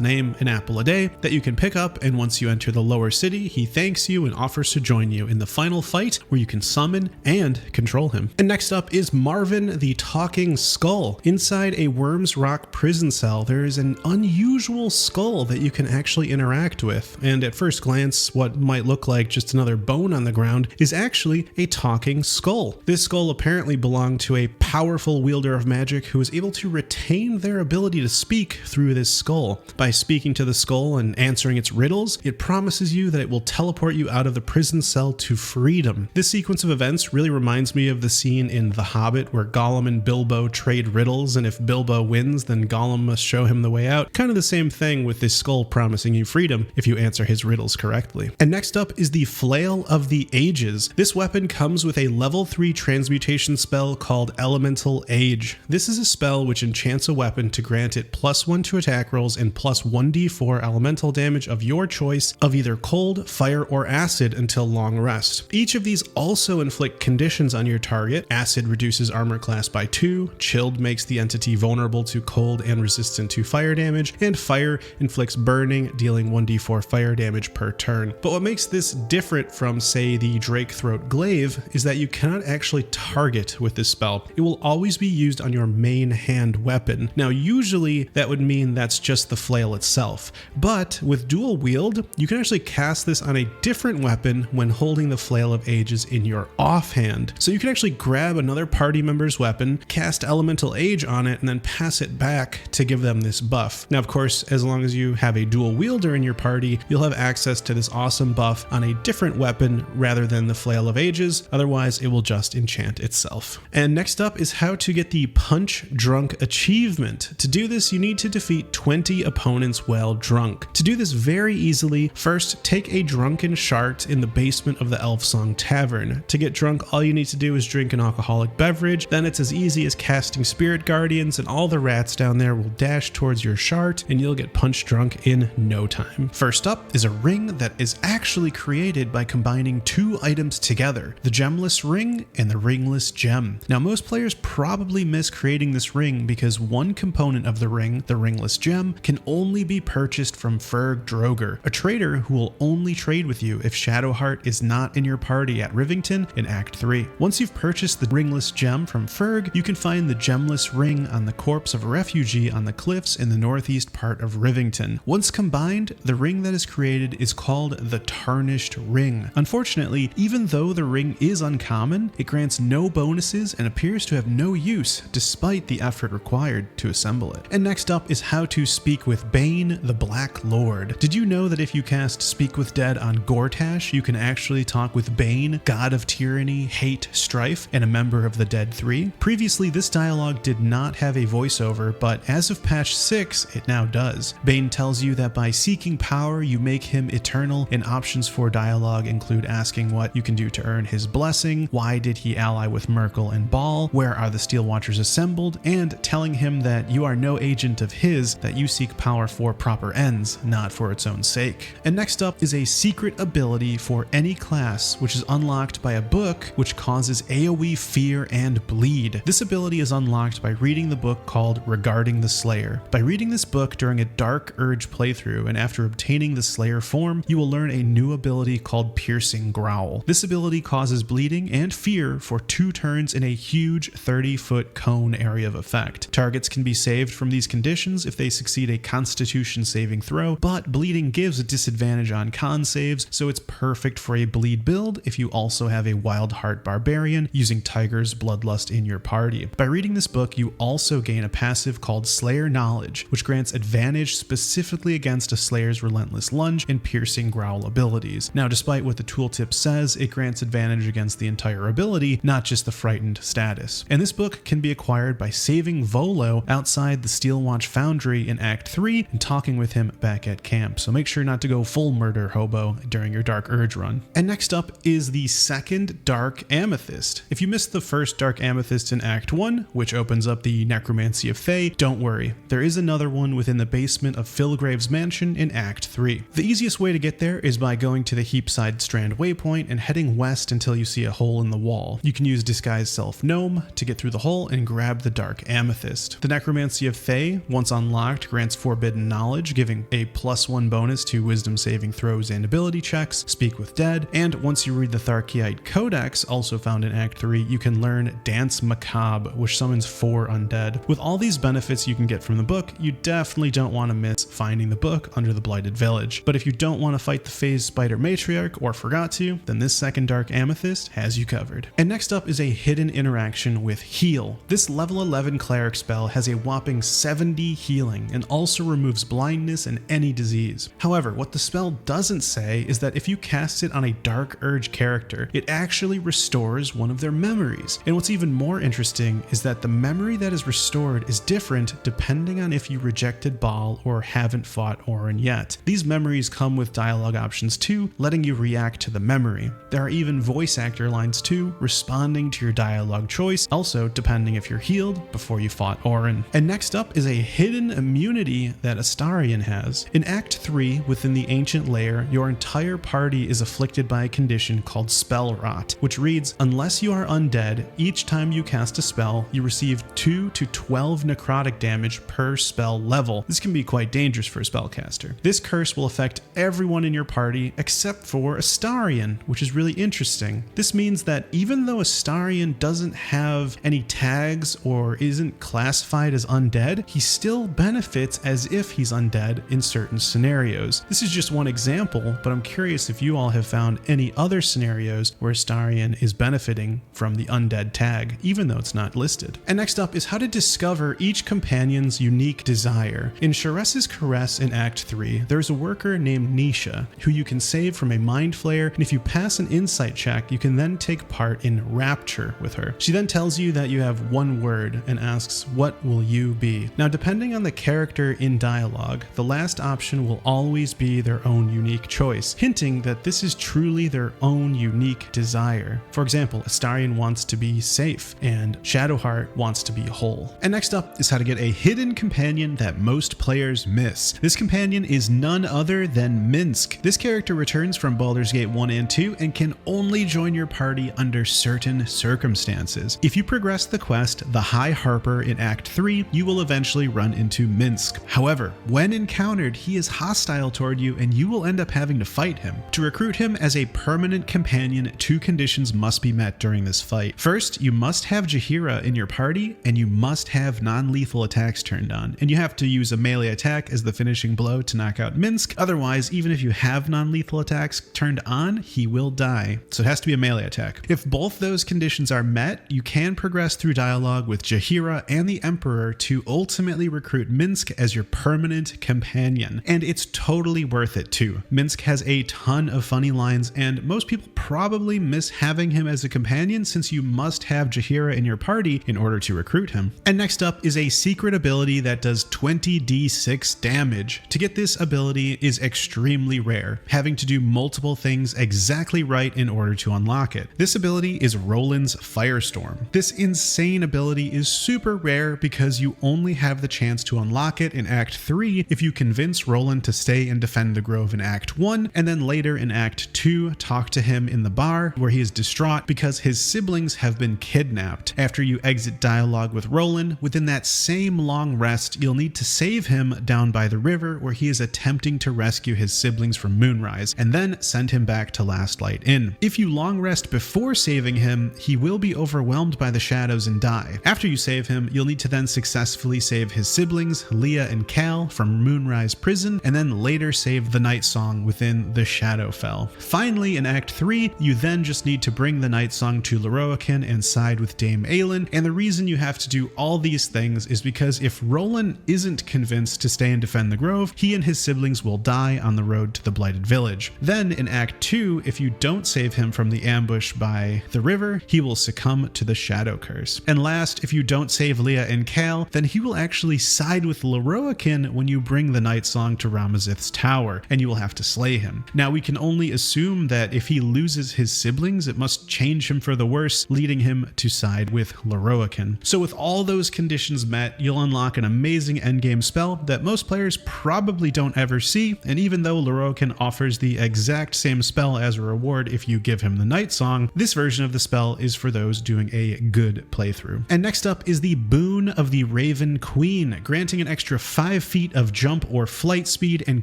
name An Apple a Day, that you can pick up, and once you enter the lower city, he thanks you and offers to join you in the final fight where you can summon and control him. And next up is Marvin the Talking Skull. Inside a Worm's Rock prison cell, there is an unusual skull that you can actually interact with, and at first glance what might look like just another bone on the ground is actually a talking skull. This skull apparently belonged to a powerful wielder of magic who was able to retain their ability to speak through this skull. By speaking to the skull and answering its riddles, it promises you that it will teleport you out of the prison cell to freedom. This sequence of events really reminds me of the scene in The Hobbit where Gollum and Bilbo trade riddles, and if Bilbo wins, then Gollum must show him the way out. Kind of the same thing with this skull promising you freedom if you answer his riddles correctly. And next up is the Flail of the Ages. This weapon comes with a level 3 transmutation spell called Elemental Age. This is a spell which enchants a weapon to grant it +1 to attack rolls and +1d4 elemental damage of your choice of either cold, fire, or acid until long rest. Each of these also inflict conditions on your target. Acid reduces armor class by 2, chilled makes the entity vulnerable to cold and resistant to fire damage, and fire inflicts burning, dealing 1d4 fire damage per turn. But what makes this different from, say, the Drakethroat Glaive is that you cannot actually target with this spell. It will always be used on your main hand weapon. Now, usually that would mean that's just the flail itself, but with dual wield, you can actually cast this on a different weapon when holding the Flail of Ages in your offhand. So you can actually grab another party member's weapon, cast Elemental Age on it, and then pass it back to give them this buff. Now, of course, as long as you have a dual wielder in your party, you'll have access to this awesome buff on a different weapon rather than the Flail of Ages. Otherwise, it will just enchant itself. And next up is how to get the Punch Drunk achievement. To do this, you need to defeat 20 opponents while drunk. To do this very easily, first take a drunken shart in the basement of the Elfsong Tavern. To get drunk, all you need to do is drink an alcoholic beverage. Then it's as easy as casting Spirit Guardians, and all the rats down there will dash towards your shart, and you'll get punch drunk in no time. First up is a ring that is actually created by combining 2 items together, the Gemless Ring and the Ringless Gem. Now, most players probably miss creating this ring because one component of the ring, the Ringless Gem, can only be purchased from Ferg Drogher, a trader who will only trade with you if Shadowheart is not in your party at Rivington in Act 3. Once you've purchased the Ringless Gem from Ferg, you can find the Gemless Ring on the corpse of a refugee on the cliffs in the northeast part of Rivington. Once combined, the ring that is created is called the Tarnished Ring. Unfortunately, even though the ring is uncommon, it grants no bonuses and appears to have no use despite the effort required to assemble it. And next up is how to speak with Bane, the Black Lord. Did you know that if you cast Speak with Dead on Gortash, you can actually talk with Bane, God of Tyranny, Hate, Strife, and a member of the Dead 3? Previously, this dialogue did not have a voiceover, but as of patch 6, it now does. Bane tells you that by seeking power, you make him eternal, and options for dialogue include asking what you can do to earn his blessing, why did he ally with Merkel and Ball, where are the Steel Watchers assembled, and telling him that you are no agent of his, that you seek power for proper ends, not for its own sake. And next up is a secret ability for any class, which is unlocked by a book which causes AoE fear and bleed. This ability is unlocked by reading the book called Regarding the Slayer. Drogher. By reading this book during a Dark Urge playthrough and after obtaining the Slayer form, you will learn a new ability called Piercing Growl. This ability causes bleeding and fear for 2 turns in a huge 30-foot cone area of effect. Targets can be saved from these conditions if they succeed a Constitution saving throw, but bleeding gives a disadvantage on con saves, so it's perfect for a bleed build if you also have a Wild Heart Barbarian using Tiger's Bloodlust in your party. By reading this book, you also gain a passive called Slayer Knowledge, which grants advantage specifically against a Slayer's Relentless Lunge and Piercing Growl abilities. Now, despite what the tooltip says, it grants advantage against the entire ability, not just the Frightened status. And this book can be acquired by saving Volo outside the Steelwatch Foundry in Act 3 and talking with him back at camp, so make sure not to go full murder hobo during your Dark Urge run. And next up is the second Dark Amethyst. If you missed the first Dark Amethyst in Act 1, which opens up the Necromancy of Thay, don't worry, there is another one within the basement of Philgrave's mansion in Act 3. The easiest way to get there is by going to the Heapside Strand waypoint and heading west until you see a hole in the wall. You can use Disguise Self Gnome to get through the hole and grab the Dark Amethyst. The Necromancy of Thay, once unlocked, grants Forbidden Knowledge, giving a +1 bonus to Wisdom saving throws and ability checks, Speak with Dead, and once you read the Tharchiate Codex, also found in Act 3, you can learn Danse Macabre, which summons 4 undead. With all these benefits you can get from the book, you definitely don't want to miss finding the book under the Blighted Village. But if you don't want to fight the Phase Spider Matriarch or forgot to, then this second Dark Amethyst has you covered. And next up is a hidden interaction with Heal. This level 11 cleric spell has a whopping 70 healing and also removes blindness and any disease. However, what the spell doesn't say is that if you cast it on a Dark Urge character, it actually restores one of their memories. And what's even more interesting is that the memory that is restored is different depending on if you rejected Baal or haven't fought Orin yet. These memories come with dialogue options too, letting you react to the memory. There are even voice actor lines too, responding to your dialogue choice, also depending if you're healed before you fought Orin. And next up is a hidden immunity that Astarion has. In Act 3, within the Ancient Lair, your entire party is afflicted by a condition called Spell Rot, which reads, unless you are undead, each time you cast a spell, you receive 2 to 12 necrotic damage per spell level. This can be quite dangerous for a spellcaster. This curse will affect everyone in your party except for Astarion, which is really interesting. This means that even though Astarion doesn't have any tags or isn't classified as undead, he still benefits as if he's undead in certain scenarios. This is just one example, but I'm curious if you all have found any other scenarios where Astarion is benefiting from the undead tag, even though it's not listed. And next up is how to discover each companion's unique desire. In Sharess's Caress in Act 3, there's a worker named Nisha, who you can save from a Mind Flayer, and if you pass an insight check, you can then take part in Rapture with her. She then tells you that you have one word and asks, what will you be? Now, depending on the character in dialogue, the last option will always be their own unique choice, hinting that this is truly their own unique desire. For example, Astarion wants to be safe, and Shadowheart wants to be whole. And next up is how to get a hidden companion that most players miss. This companion is none other than Minsc. This character returns from Baldur's Gate 1 and 2 and can only join your party under certain circumstances. If you progress the quest, The High Harper in Act 3, you will eventually run into Minsc. However, when encountered, he is hostile toward you and you will end up having to fight him. To recruit him as a permanent companion, 2 conditions must be met during this fight. First, you must have Jaheira in your party and you must have non-lethal attacks turned on, and you have to use a melee attack as the finishing blow to knock out Minsc. Otherwise, even if you have non-lethal attacks turned on, he will die. So it has to be a melee attack. If both those conditions are met, you can progress through dialogue with Jaheira and the Emperor to ultimately recruit Minsc as your permanent companion. And it's totally worth it too. Minsc has a ton of funny lines, and most people probably miss having him as a companion since you must have Jaheira in your party in order to recruit him. And next up is a secret ability that does 20d6 damage. To get this ability is extremely rare, having to do multiple things exactly right in order to unlock it. This ability is Roland's Firestorm. This insane ability is super rare because you only have the chance to unlock it in Act 3 if you convince Roland to stay and defend the Grove in Act 1, and then later in Act 2 talk to him in the bar where he is distraught because his siblings have been kidnapped. After you exit dialogue with Roland, within that same long rest, you'll need to save him down by the river where he is attempting to rescue his siblings from Moonrise, and then send him back to Last Light Inn. If you long rest before saving him, he will be overwhelmed by the shadows and die. After you save him, you'll need to then successfully save his siblings, Leah and Cal, from Moonrise Prison, and then later save the Night Song within the Shadowfell. Finally, in Act 3, you then just need to bring the Night Song to Lorroakan and side with Dame Aylin, and the reason you have to do all these things is because if Roland isn't convinced to stay and defend the Grove, he and his siblings will die on the road to the Blighted Village. Then, in Act 2, if you don't save him from the ambush by the river, he will succumb to the Shadow Curse. And last, if you don't save Leah and Cal, then he will actually side with Lorroakan when you bring the Night Song to Ramazith's tower, and you will have to slay him. Now, we can only assume that if he loses his siblings, it must change him for the worse, leading him to side with Lorroakan. So with all those conditions met, you'll unlock an amazing endgame spell that most players probably don't ever see, and even though Lorroakan offers the exact same spell as a reward if you give him the Night Song, this version of the spell is for those doing a good playthrough. And next up is the Boon of the Raven Queen, granting an extra 5 feet of jump or flight speed and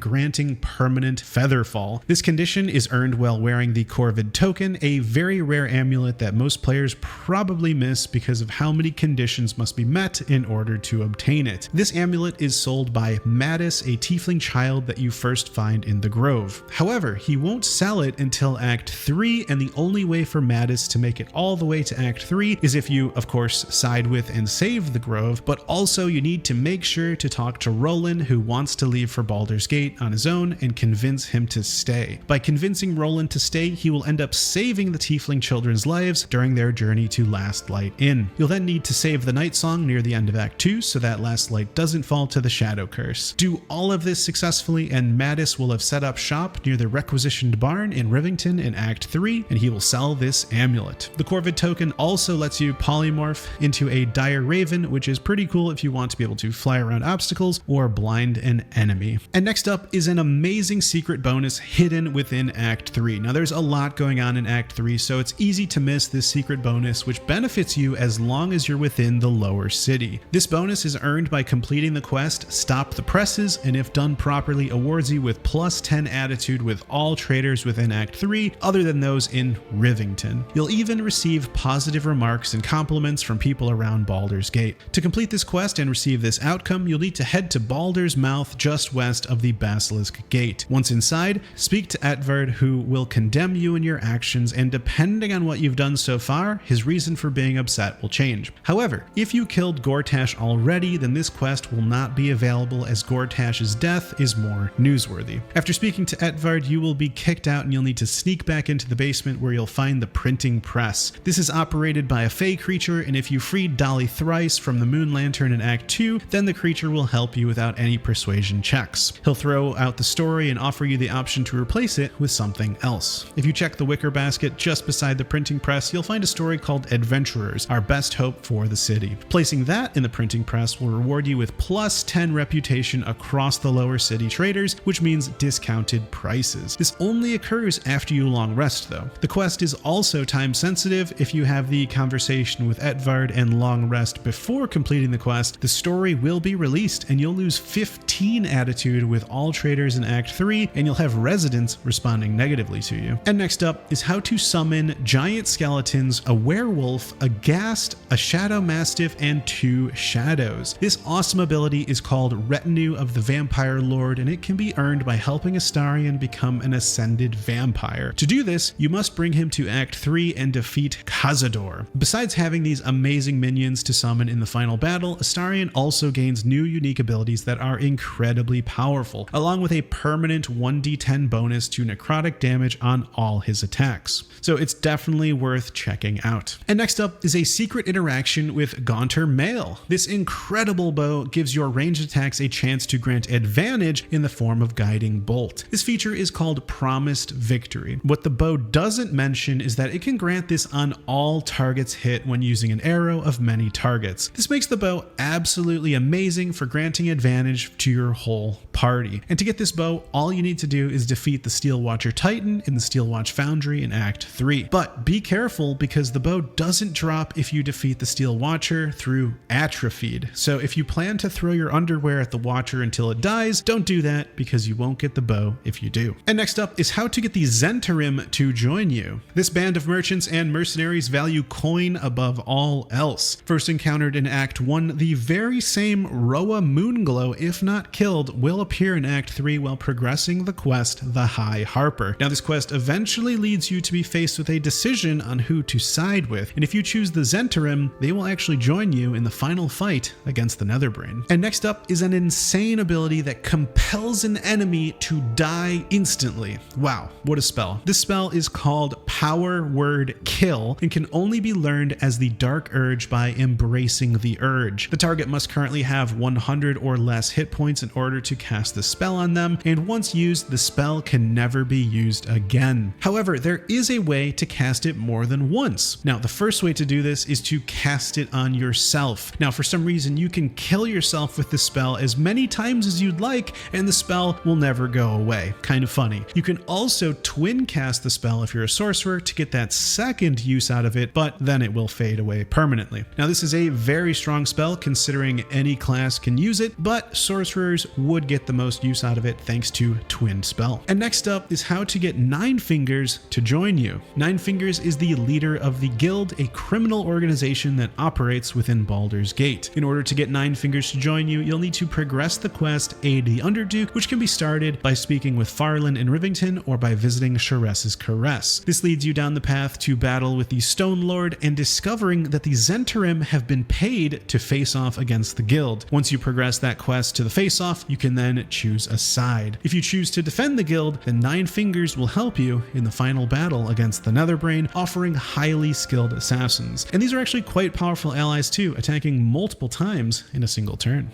granting permanent featherfall. This condition is earned while wearing the Corvid token, a very rare amulet that most players probably miss because of how many conditions must be met in order to obtain it. This amulet is sold by Mattis, a tiefling child that you first find in the Grove. However, he won't sell it until Act 3, and the only way for Mattis to make it all the way to Act 3 is if you, of course, side with and save the Grove, but also you need to make sure to talk to Roland, who wants to leave for Baldur's Gate on his own, and convince him to stay. By convincing Roland to stay, he will end up saving the tiefling children's lives during their journey to Last Light Inn. You'll then need to save the Night Song near the end of Act 2 so that Last Light doesn't fall to the Shadow Curse. Do all of this successfully and Mattis will have set up shop near the requisitioned barn in Rivington in Act 3, and he will sell this amulet. The Corvid token also lets you polymorph into a dire raven, which is pretty cool if you want to be able to fly around obstacles or blind an enemy. And next up is an amazing secret bonus hidden within Act 3. Now there's a lot going on in Act 3, so it's easy to miss this secret bonus, which benefits you as long as you're within the lower city. This bonus is earned by completing the quest Stop the Presses, and if done properly awards you with plus 10 attitude with all traders within Act 3 other than those in Rivington. You'll even receive positive remarks and compliments from people around Baldur's Gate. To complete this quest and receive this outcome, you'll need to head to Baldur's Mouth just west of the Basilisk Gate. Once inside, speak to Etvard, who will condemn you and your actions, and depending on what you've done so far, his reason for being upset will change. However, if you killed Gortash already, then this quest will not be available as Gortash's death is more newsworthy. After speaking to Etvard, you will be kicked out and you'll need to sneak back into the basement where you'll find the printing press. This is operated by a fey creature, and if you freed Dolly thrice from the Moon Lantern in Act 2, then the creature will help you without any persuasion checks. He'll throw out the story and offer you the option to replace it with something else. If you check the wicker basket just beside the printing press, you'll find a story called Adventurers, Our Best Hope for the City. Placing that in the printing press will reward you with plus 10 reputation across the lower city traders, which means discounted prices. This only occurs after you long rest though. The quest is also time sensitive. If you have the conversation with Etvard and long rest before completing the quest, the story will be released and you'll lose 15 attitude with all traders in Act 3, and you'll have residents responding negatively to you. And next up is how to summon giant skeletons, a werewolf, a ghast, a shadow mastiff, and 2 shadows. This awesome ability is called Retinue of the Vampire Lord, and it can be earned by helping Astarion become an ascended vampire. To do this, you must bring him to Act 3 and defeat Cazador. Besides having these amazing minions to summon in the final battle, Astarion also gains new unique abilities that are incredibly powerful, along with a permanent 1d10 bonus to necrotic damage on all his attacks. So it's definitely worth checking out. And next up is a secret interaction with Gaunter Mail. This incredible bow gives your ranged attacks a chance to grant advantage in the form of Guiding Bolt. This feature is called Promised Victory. What the bow doesn't mention is that it can grant this on all targets hit when using an arrow of many targets. This makes the bow absolutely amazing for granting advantage to your whole party. And to get this bow, all you need to do is defeat the Steel Watcher Titan in the Steel Watch Foundry in Act 3. But be careful, because the bow doesn't drop if you defeat the Steel Watcher through Atrophied. So if you plan to throw your underwear at the Watcher until it dies, don't do that, because you won't get the bow if you do. And next up is how to get the Zhentarim to join you. This band of merchants and mercenaries value coin above all else. First encountered in Act 1, the very same Roa Moonglow, if not killed, will appear in Act 3 while progressing the quest, The High Harper. Now this quest eventually leads you to be faced with a decision on who to side with, and if you choose the Zhentarim, they will actually join you in the final fight against the Netherbrain. And next up is an insane ability that compels an enemy to die instantly. Wow, what a spell. This spell is called Power Word Kill and can only be learned as the Dark Urge by embracing the urge. The target must currently have 100 or less hit points in order to cast the spell on them, and once used, the spell can never be used again. However, there is a way to cast it more than once. Now, the first way to do this is to cast it on yourself. Now, for some reason, you can kill yourself with this spell as many times as you'd like, and the spell will never go away. Kind of funny. You can also twin cast the spell if you're a sorcerer to get that second use out of it, but then it will fade away permanently. Now, this is a very strong spell considering any class can use it, but sorcerers would get the most use out of it thanks to twin spell. And next up is how to get Nine Fingers to join you. Nine Fingers is the leader of the Guild, a criminal organization that operates within Baldur's Gate. In order to get Nine Fingers to join you, you'll need to progress the quest Aid the Underduke, which can be started by speaking with Farland in Rivington or by visiting Sharess's Caress. This leads you down the path to battle with the Stone Lord and discovering that the Zhentarim have been paid to face off against the Guild. Once you progress that quest to the face-off, you can then choose a side. If you choose to defend the Guild, then Nine Fingers will help you in the final battle against the Netherbrain, offering highly skilled assassins. And these are actually quite powerful allies too, attacking multiple times in a single turn.